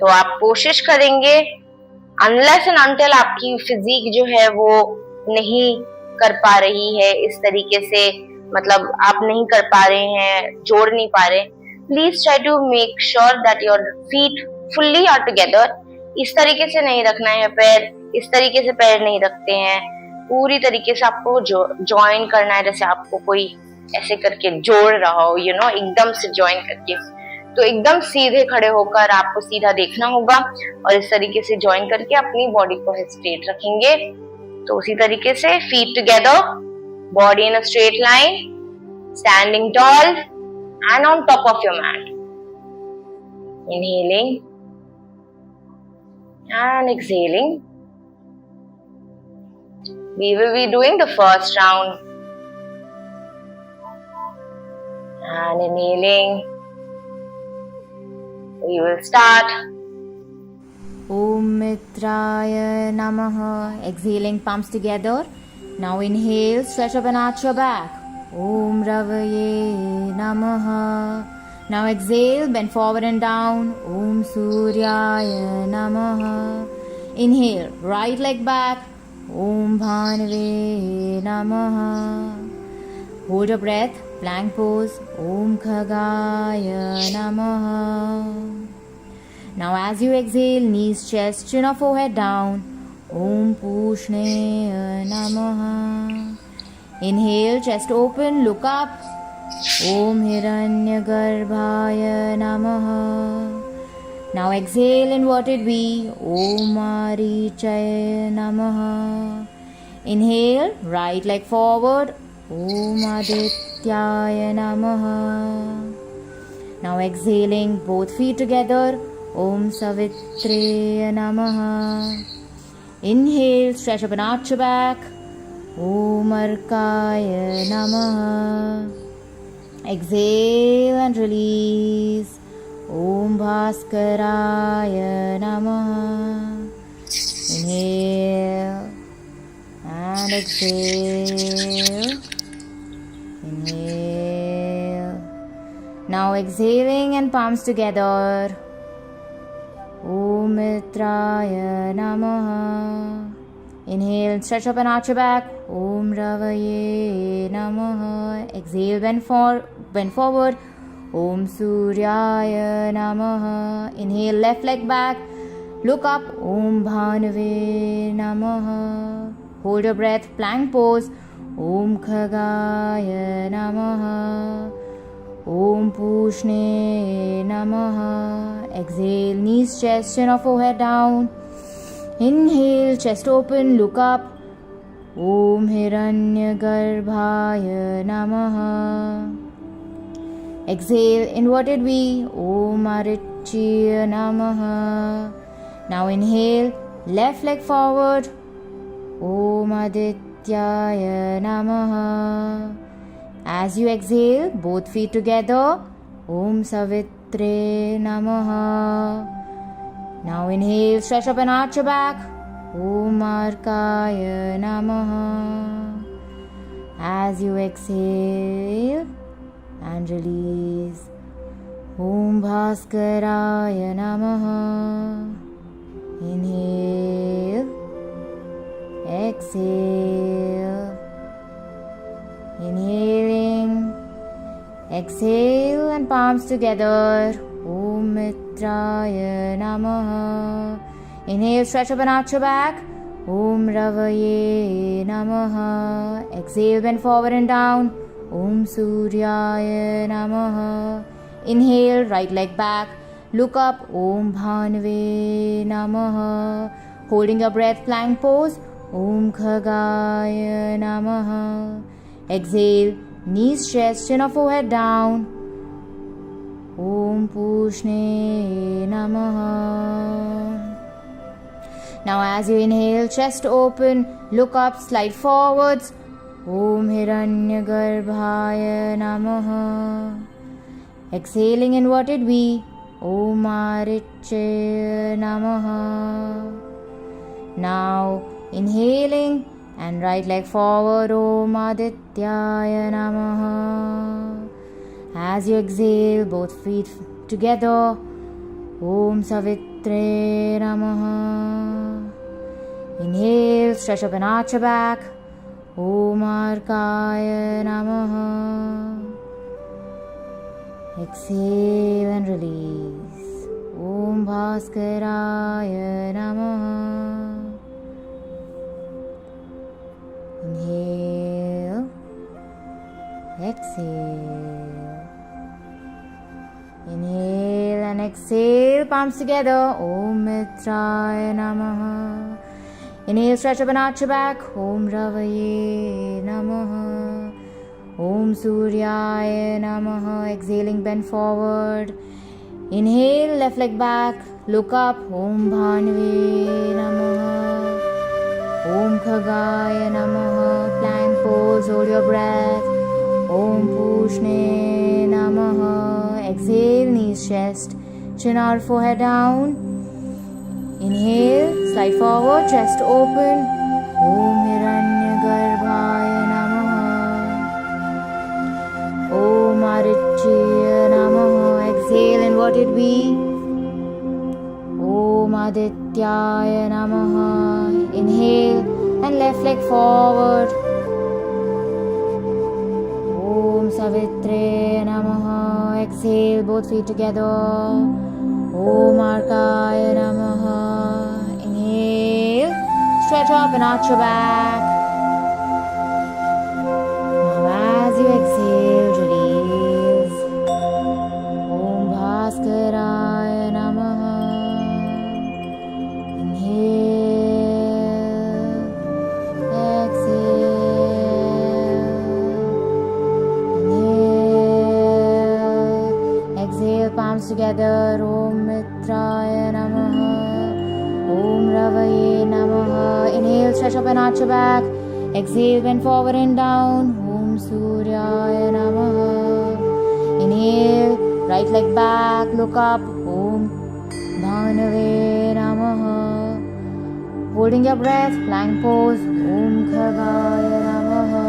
तो आप कोशिश करेंगे unless and until आपकी physique जो है वो नहीं कर पा रही है इस तरीके से, मतलब आप नहीं कर पा रहे हैं, जोड़ नहीं पा रहे, please try to make sure that your feet fully are together. इस तरीके से नहीं रखना है पैर, इस तरीके से पैर नहीं रखते हैं, पूरी तरीके से आपको ज्वाइन करना है, जैसे आपको कोई ऐसे करके जोड़ रहा हो, एकदम से ज्वाइन करके। तो एकदम सीधे खड़े होकर आपको सीधा देखना होगा और इस तरीके से ज्वाइन करके अपनी बॉडी को स्ट्रेट रखेंगे। तो उसी तरीके से feet together, body in a straight line, standing tall and on top of your mat. Inhaling and exhaling. We will be doing the first round. And inhaling. We will start. Om Mitraya Namaha. Exhaling, palms together. Now inhale, stretch up and arch your back. Om Ravaye Namaha. Now exhale, bend forward and down. Om Suryaya Namaha. Inhale, right leg back. Om Bhanave Namaha. Hold your breath, plank pose. Om Khagaya Namaha. Now as you exhale, knees, chest, chin or forehead down. Om Pushneya Namaha. Inhale, chest open, look up. Om Hiranyagarbhaya Namaha. Now exhale, inverted V. Om Marichaya Namaha. Inhale, right leg forward. Om Adityaya Namaha. Now exhaling, both feet together. Om Savitreya Namaha. Inhale, stretch up and arch your back. Om Arkaya Namaha. Exhale and release. Om Bhaskaraya Namaha. Inhale and exhale. Inhale. Now exhaling and palms together. Om Mitraya Namaha. Inhale, stretch up and arch your back. Om Ravaye Namaha. Exhale, bend forward. Om Suryaya Namaha. Inhale, left leg back. Look up. Om Bhanave Namaha. Hold your breath, plank pose. Om Khagaya Namaha. Om Pushne Namaha. Exhale, knees, chest, chin or forehead down. Inhale, chest open, look up. Om Hiranyagarbhaya Namaha. Exhale, inverted V. Om Arichya Namaha. Now inhale, left leg forward. Om Adityaya Namaha. As you exhale, both feet together. Om Savitre Namaha. Now inhale, stretch up and arch your back. Om Arkaya Namaha. As you exhale and release. Om Bhaskaraya Namaha. Inhale. Exhale. Inhaling. Exhale and palms together. Om Mitraya Namaha. Inhale, stretch up and arch your back. Om Ravaye Namaha. Exhale, bend forward and down. Om Suryaya Namaha. Inhale, right leg back. Look up. Om Bhanave Namaha. Holding your breath, plank pose. Om Khagaya Namaha. Exhale, knees, chest, chin or forehead down. Om Pushne Namaha. Now as you inhale, chest open, look up, slide forwards. Om Hiranyagarbhaya Namaha. Exhaling, inverted V. Om Arichya Namaha. Now inhaling and right leg forward. Om Adityaya Namaha. As you exhale, both feet together. Om Savitre Namaha. Inhale, stretch up and arch your back. Om Arkaya Namaha. Exhale and release. Om Bhaskaraya Namaha. Inhale, exhale. Inhale and exhale, palms together. Om Mitraya Namaha. Inhale, stretch up and arch your back. Om Ravaye Namaha. Om Suryaya Namaha. Exhaling, bend forward. Inhale, left leg back. Look up. Om Bhanve Namaha. Om Khagaya Namaha. Plank pose, hold your breath. Om Pushne Namaha. Exhale, knees, chest, chin or forehead down. Inhale, slide forward, chest open. Om Hiranyagarbhaya Namaha. Om Aditya Namaha. Exhale, inverted V. Om Adityaya Namaha. Inhale and left leg forward. Om Savitre Namaha. Exhale, both feet together. Om Arkaya Namaha. Inhale, stretch up and arch your back. Now as you exhale, release. Om Bhaskaraya Namaha. Inhale, exhale. Inhale, exhale, palms together. Om Mitraya Namaha. Om Ravaye Namaha. Inhale, stretch up and arch your back. Exhale, bend forward and down. Om Suryaya Namaha. Inhale, right leg back, look up. Om Bhanave Namaha. Holding your breath, plank pose. Om Khagaya Namaha.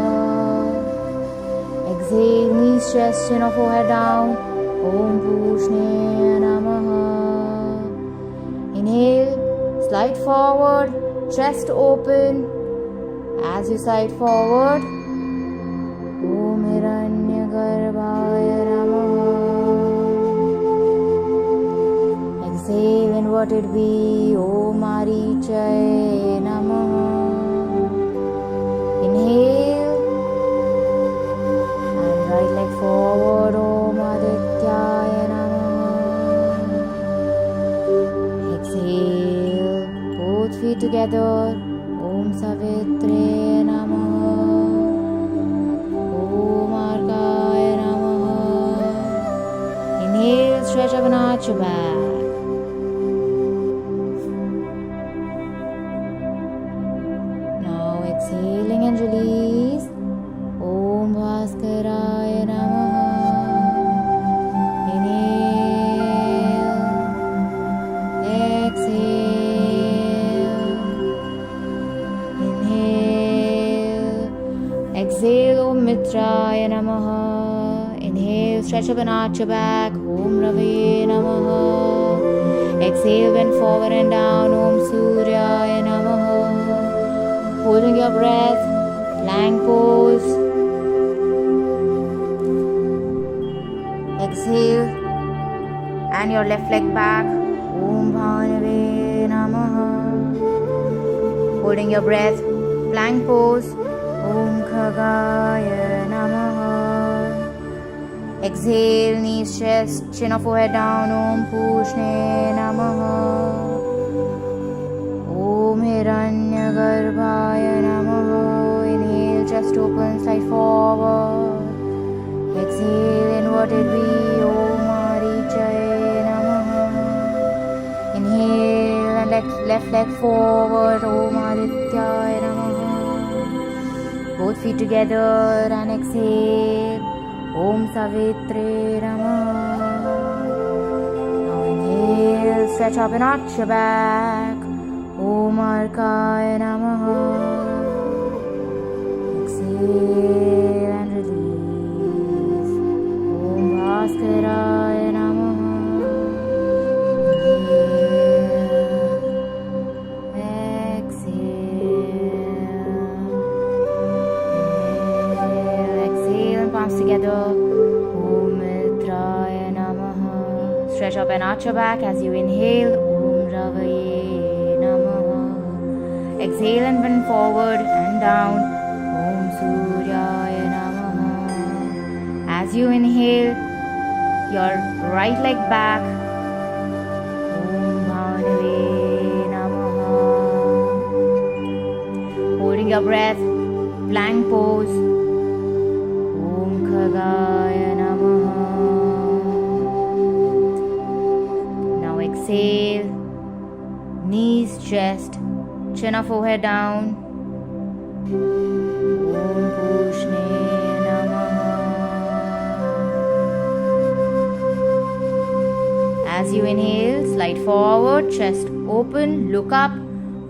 Exhale, knees, chest, chin or forehead down. Om Pushne Namaha. Inhale, slide forward, chest open. As you slide forward, Om Hiranyagarbhaya Namaha. Exhale, inverted V. Om Marichaya Namaha. Inhale, and right leg forward. Om Adityaya Namaha. Exhale, both feet together. Om Savitre Namaha. Om Arkaya Namaha. Inhale, stretch up and arch your back. Now exhaling and release. Om Bhaskaraya Namaha. Inhale, exhale. Inhale, exhale. Om Mitraya Namaha. Inhale, stretch up and arch your back. Om Ravaye Namaha. Exhale, bend forward and down. Om Suryaya Namaha. Holding your breath, plank pose. Exhale, and your left leg back. Om Bhanave Namaha. Holding your breath, plank pose. Om Khagaya Namaha. Exhale, knees, chest, chin or forehead down. Om Pushne Namaha. Om Hiranyagarbhaya Namaha. Inhale, chest open, slide forward. Exhale, inverted V. Om Marichaya Namaha. Inhale, and left leg forward. Om Adityaya Namaha. Both feet together and exhale. Om Savitre Namaha. Now inhale, stretch up and arch your back. Om Arkaya Namaha. Exhale and release. Om Bhaskaraya Namaha. Inhale, exhale. Inhale, exhale, and palms together. Om Mitraya Namaha. Stretch up and arch your back as you inhale. Om Ravaye Namaha. Exhale and bend forward and down. Om As you inhale, your right leg back. Om Bhanave Namaha. Holding your breath, plank pose. Om Khagaya Namaha. Now exhale, knees, chest, chin or forehead down. Om Pushne Namaha. As you inhale, slide forward, chest open, look up.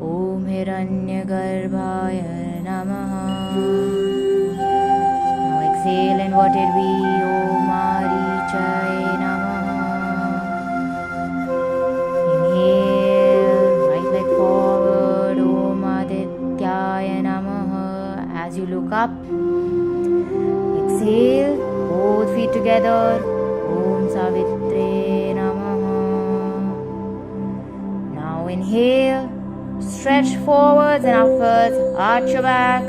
Om Hiranyagarbhaya Namaha. Now exhale, inverted V. Om Marichaya Namaha. Inhale, right leg forward. Om Adityaya Namaha. As you look up, exhale, both feet together. Om Savitre Namaha. Now inhale, stretch forwards and upwards, arch your back.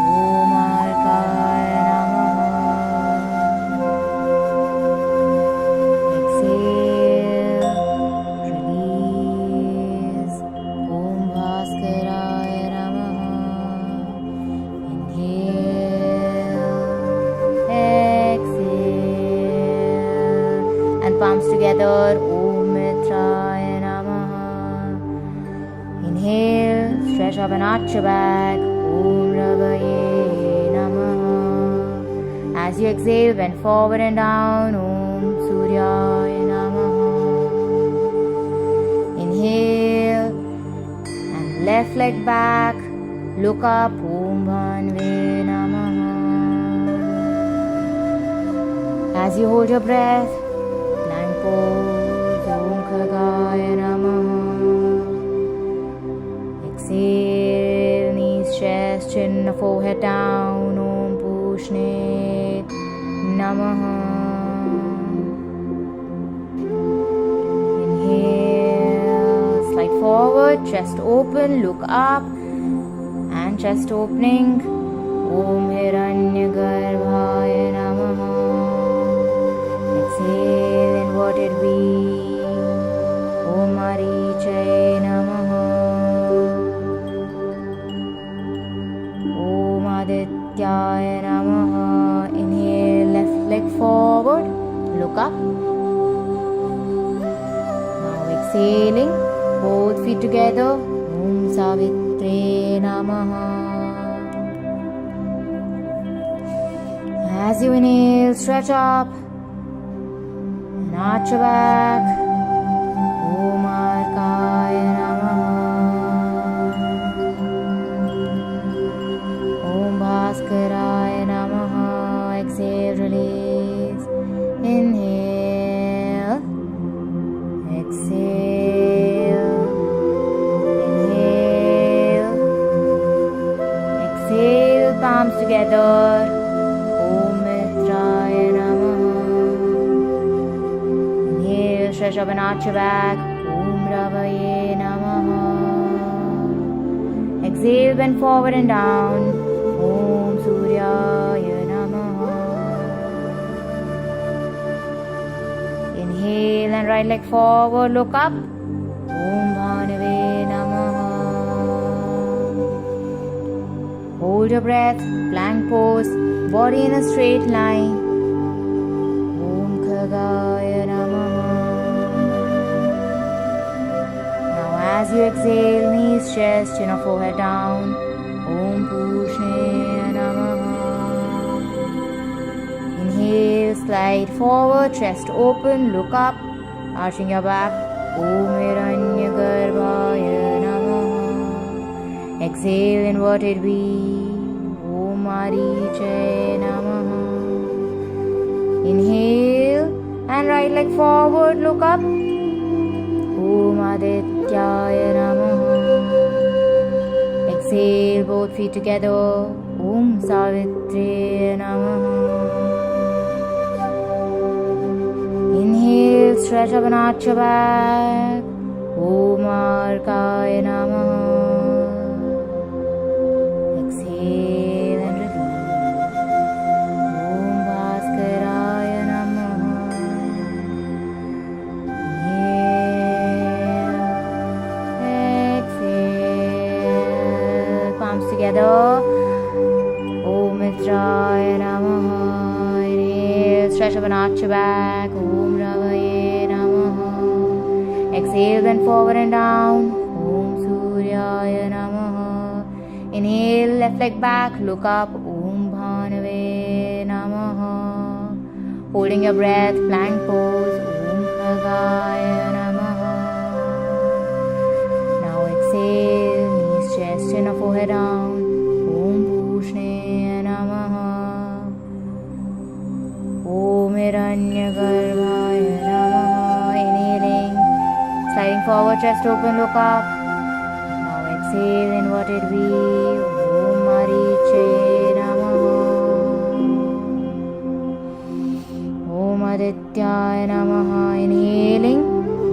Om Arkaya Namaha. Exhale, release. Om Bhaskaraya Namaha. Inhale, exhale, and palms together. Om Mitraya Namaha. Inhale, stretch up and arch your back. Om Ravaye Namaha. As you exhale, bend forward and down. Om Suryaya Namaha. Inhale, and left leg back. Look up. Om Bhanve Namaha. As you hold your breath, plank pose. Om Khagaya Namaha. Exhale, knees, chest, chin, forehead down. Om Pushne Namaha. Inhale, slide forward, chest open, look up, and chest opening. Om Hiranyagarbhaya Namaha. Exhale, inverted V. Om Marichaya Namaha. Om Adityaya Namaha. Inhale, left leg forward, look up. Now exhaling, both feet together. Om Savitre Namaha. As you inhale, stretch up and arch your back. Om Arkaya Namaha. Om Bhaskaraya Namaha. Exhale, release. Inhale, exhale, inhale, exhale, palms together. Om Mitraya Namaha. Inhale, stretch up and arch your back. Om Ravaye Namaha. Exhale, bend forward and down. Om Suryaya Namaha. Inhale and right leg forward, look up. Om Bhanave Namaha. Hold your breath, plank pose, body in a straight line. Om Khagaya Namaha. Now as you exhale, knees, chest, chin or forehead down. Om Pushne Namaha. Inhale, slide forward, chest open, look up, arching your back. Om Hiranyagarbhaya Namaha. Exhale, inverted V. Om Marichaya Namaha. Inhale, and right leg forward, look up. Om Adityaya Namaha. Exhale, both feet together. Om Savitre Namaha. Inhale, stretch up and arch your back. Om Arkaya Namaha. Exhale and release. stretch up and arch your back. Om Ravaye Namaha. Exhale, bend forward and down. Om Suryaya Namaha. Inhale, left leg back, look up. Om Bhanave Namaha. Holding your breath, plank pose. Om Bhagaya Namaha. Now exhale, knees, chest, chin, forehead down. Om Bhushne Namaha. Om Hiranyagarbhaya Namaha. Inhaling, sliding forward, chest open, look up. Now exhale, inverted V. Om Mariche Namaha. Om Adityaya Namaha. Inhaling,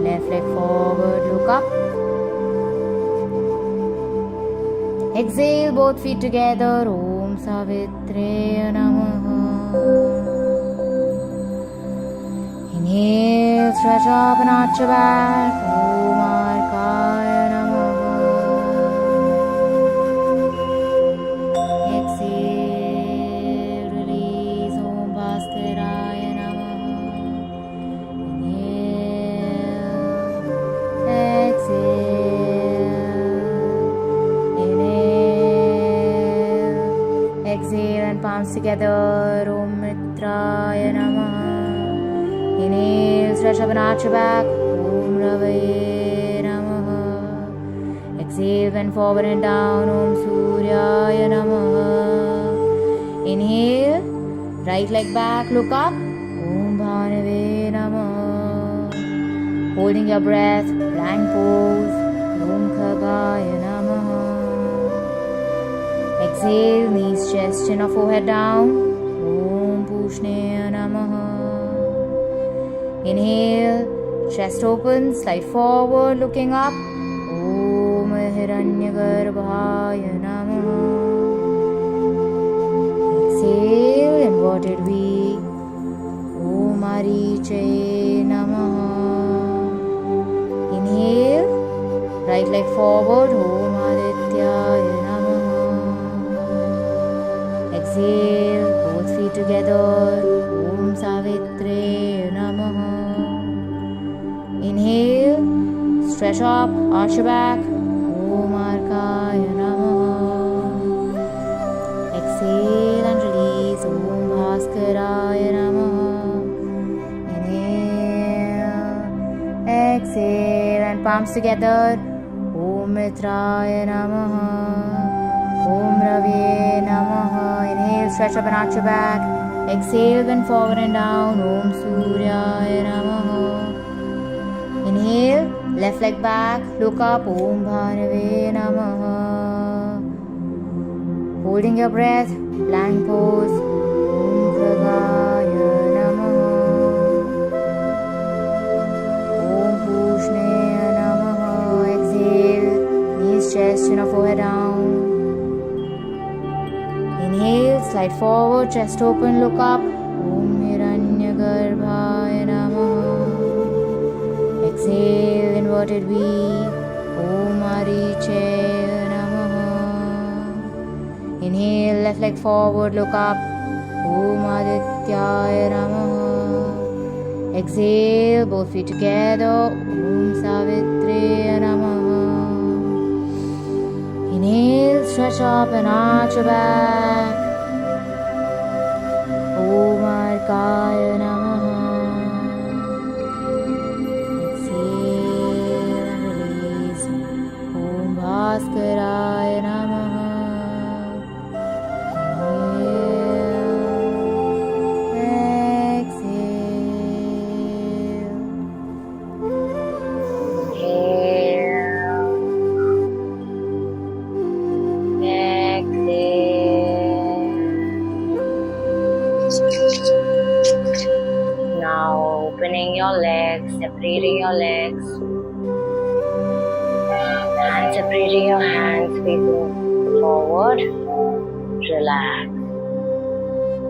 left leg forward, look up. Exhale, both feet together. Om Savitreya Namaha. Inhale, stretch up and arch your back. Om Arkaya Namaha. Exhale, release. Om Bhaskaraya Namaha. Inhale, exhale. Inhale, exhale, and palms together. Om Mitraya Namaha. Inhale, stretch up and arch your back. Om Ravaye Namaha. Exhale, bend forward and down. Om Suryaya Namaha. Inhale, right leg back, look up. Om Bhanave Namaha. Holding your breath, plank pose. Om Khagaya Namaha. Exhale, knees, chest, chin, forehead down. Om Bhushne Namaha. Inhale, chest open, slide forward, looking up. Om Hiranyagarbhaya Namaha. Exhale, inverted V. Om Mariche Namaha. Inhale, right leg forward. Om Adityaya Namaha. Exhale, both feet together. Om Savitreya Namaha. Inhale, stretch up, arch your back. Om Arkaya Namaha. Exhale and release. Om Bhaskaraya Namaha. Inhale, exhale, and palms together. Om Mitraya Namaha. Om Ravi Namaha. Inhale, stretch up and arch your back. Exhale, bend forward and down. Om Suryaya Namaha. Inhale, left leg back, look up. Om Bhanave Namaha. Holding your breath, plank pose. Om Khagaya Namaha. Om Bhushne Namaha. Exhale, knees, chest, chin, forehead down. Inhale, slide forward, chest open, look up. Om Hiranyagarbhaya Namaha. Exhale, inverted V. Om Mariche Namaha. Inhale, left leg forward, look up. Om Adityaya Namaha. Exhale, both feet together. Om Savitreya Namaha. Inhale, stretch up and arch your back. Om Arkaya Namaha. Exhale and release. Om Bhaskaraya Namaha. Inhale, exhale. Now opening your legs, separating your legs, and separating your hands, facing forward. Relax.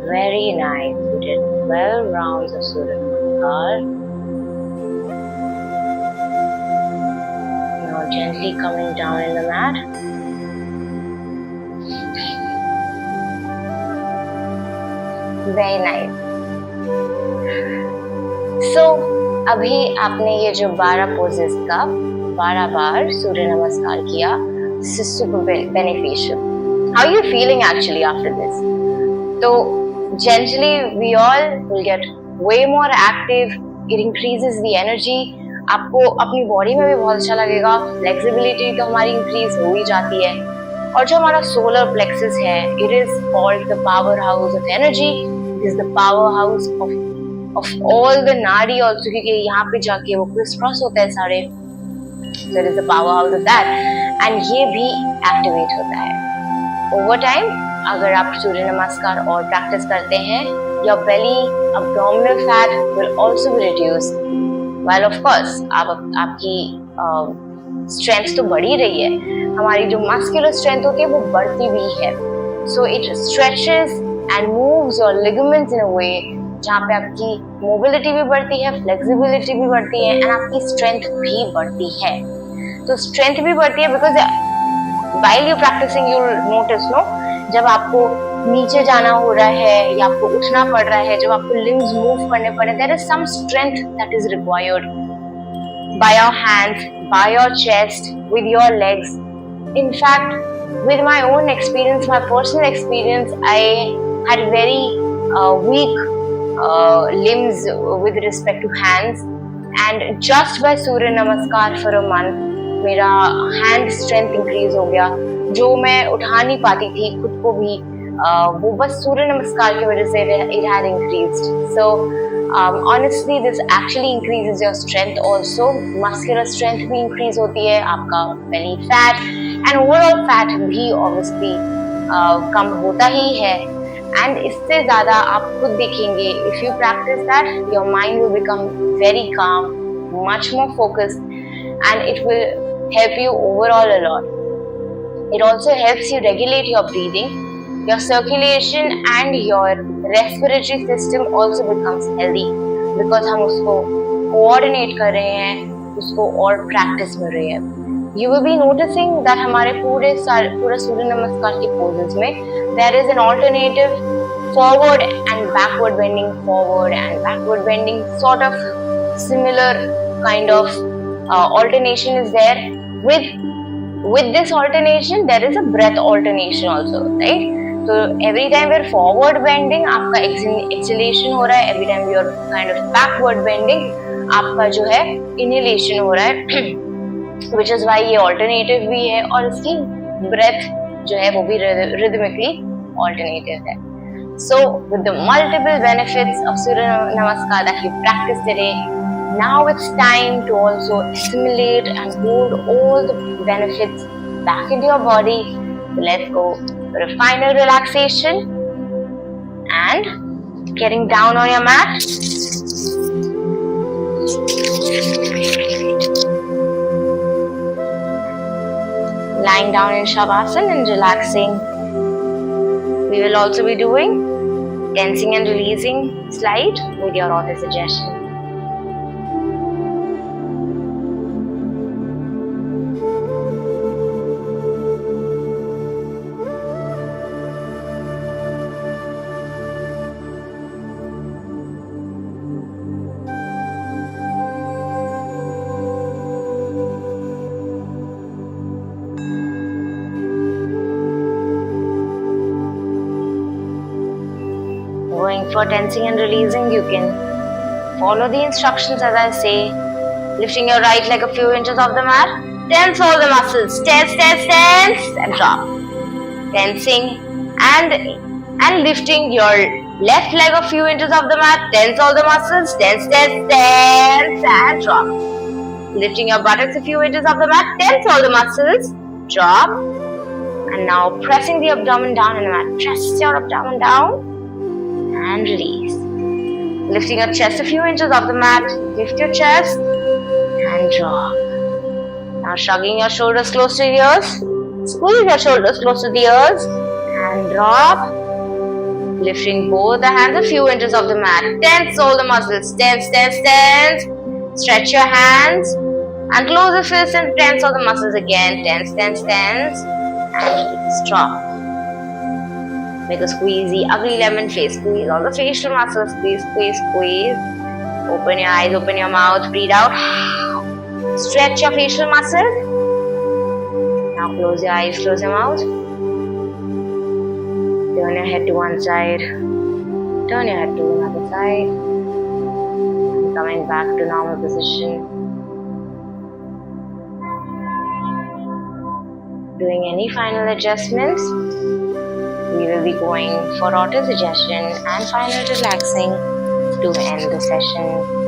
Very nice. You did 12 rounds of Surya Namaskar. Now gently coming down in the mat. Very nice. अभी आपने ये जो 12 poses का 12 बार सूर्य नमस्कार किया, this is super beneficial. How are you feeling actually after this? तो generally we all will get way more active. It increases the energy. आपको अपनी बॉडी में भी बहुत अच्छा लगेगा. फ्लेक्सिबिलिटी तो हमारी इंक्रीज हो ही जाती है. और जो हमारा सोलर प्लेक्सस है, it is called the power house of energy. It is the power house of all the nadi also, क्योंकि यहाँ पे जाके वो क्रिस क्रॉस होता है सारे. There is the power house of that. And ये भी एक्टिवेट होता है. Over time, अगर आप सूर्य नमस्कार और प्रैक्टिस करते हैं, your belly abdominal fat will also be reduced. While of course आपकी स्ट्रेंथ तो बढ़ ही रही है, हमारी जो मस्कुलर स्ट्रेंथ होती है वो बढ़ती भी है. So it stretches and moves your ligaments in a way जहाँ पे आपकी मोबिलिटी भी बढ़ती है, फ्लेक्सिबिलिटी भी बढ़ती है, एंड आपकी स्ट्रेंथ भी बढ़ती है. तो स्ट्रेंथ भी बढ़ती है because while you practicing you will notice, no, जब आपको नीचे जाना हो रहा है या आपको उठना पड़ रहा है, जब आपको limbs मूव करने पड़े, there is some strength that is required by your hands, by your chest, with your legs. In fact, with my own experience, my personal experience, I had very weak limbs with respect to hands, and just by Surya Namaskar for a month, मेरा hand strength increase हो गया. जो मैं उठा नहीं पाती थी खुद को भी, वो बस सूर्य नमस्कार की वजह से it had increased. So honestly this actually increases your strength also. Muscular strength भी increase होती है, आपका belly fat and overall fat भी obviously कम होता ही है. And इससे ज़्यादा आप खुद देखेंगे, if you practice that, your mind will become very calm, much more focused, and it will help you overall a lot. It also helps you regulate your breathing, your circulation and your respiratory system also becomes healthy because हम उसको coordinate कर रहे हैं, उसको और practice मिल रही है. You will be noticing that हमारे पूरे सूर्य नमस्कार के poses में there is an alternative forward and backward bending, forward and backward bending, sort of similar kind of alternation is there. With this alternation there is a breath alternation also, right? So every time we're forward bending आपका exhalation हो रहा है, every time you're kind of backward bending आपका जो है inhalation हो रहा है, which is why ये alternative भी है और इसकी breath जो है वो भी rhythmically alternative है. So with the multiple benefits of Surya Namaskar that you practice today, now it's time to also assimilate and hold all the benefits back into your body. So let's go for a final relaxation and getting down on your mat. Lying down in Shavasana and relaxing. We will also be doing tensing and releasing slide with your auto suggestion. Going for tensing and releasing, you can follow the instructions as I say. Lifting your right leg a few inches off the mat. Tense all the muscles. Tense, tense, tense, and drop. Tensing and lifting your left leg a few inches off the mat. Tense all the muscles. Tense, tense, tense, and drop. Lifting your buttocks a few inches off the mat. Tense all the muscles. Drop. And now pressing the abdomen down in the mat. Press your abdomen down. And release. Lifting your chest a few inches off the mat. Lift your chest and drop. Now shrugging your shoulders close to the ears. Squeeze your shoulders close to the ears and drop. Lifting both the hands a few inches off the mat. Tense all the muscles. Tense, tense, tense. Stretch your hands and close the fists and tense all the muscles again. Tense, tense, tense. And release. Drop. Make a squeezy, ugly lemon face. Squeeze all the facial muscles. Squeeze, squeeze, squeeze. Open your eyes, open your mouth, breathe out. Stretch your facial muscle. Now close your eyes, close your mouth. Turn your head to one side. Turn your head to another side. And coming back to normal position. Doing any final adjustments, we will be going for auto-suggestion and final relaxing to end the session.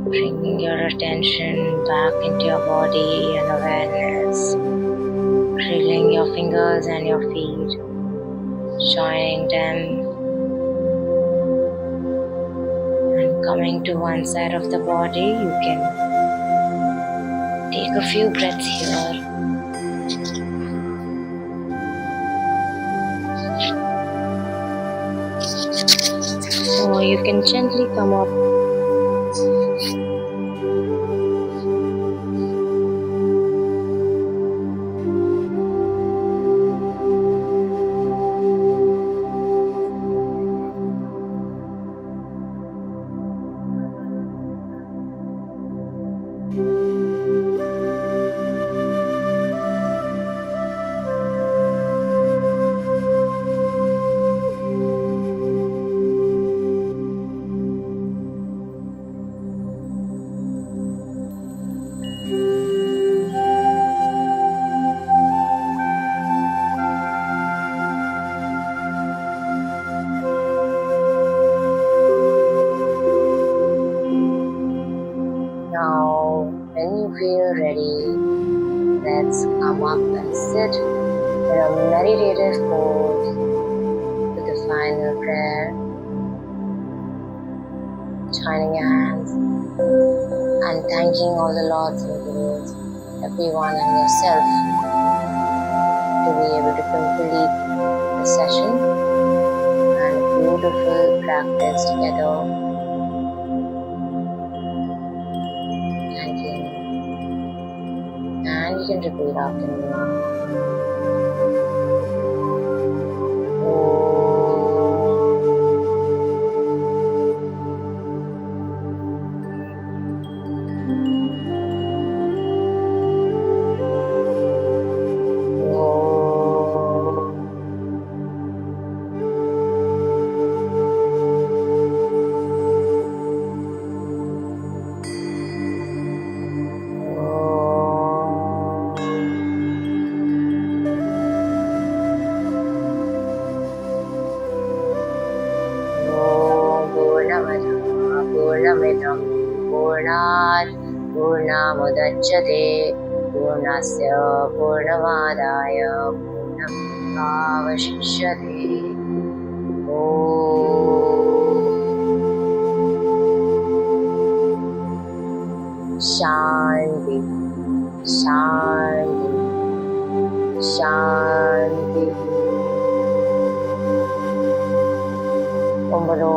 Bringing your attention back into your body and awareness, drilling your fingers and your feet, joining them and coming to one side of the body. You can Take a few breaths here. Or you can gently come up. Now, when you feel ready, let's come up and sit in a meditative pose with the final prayer, joining your hands and thanking all the lords and gurus, everyone and yourself to be able to complete the session and a beautiful practice together. And you can repeat after me. पूर्णमिदं पूर्णात् पूर्णमुदच्यते पूर्णस्य पूर्णमादाय पूर्णमेवावशिष्यते। शांति शांति शांति। ओम बोलो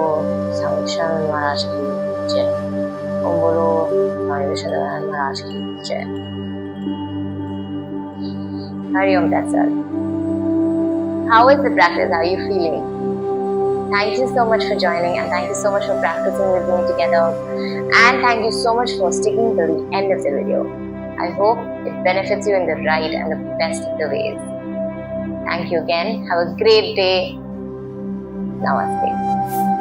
संरक्षण महाराज की जय। ओम बोलो स्वामी विश्वनाथ महाराज की जय। Hari Om Tat Sat. How is the practice? How are you feeling? Thank you so much for joining, and thank you so much for practicing with me together, and thank you so much for sticking till the end of the video. I hope it benefits you in the right and the best of the ways. Thank you again. Have a great day. Namaste.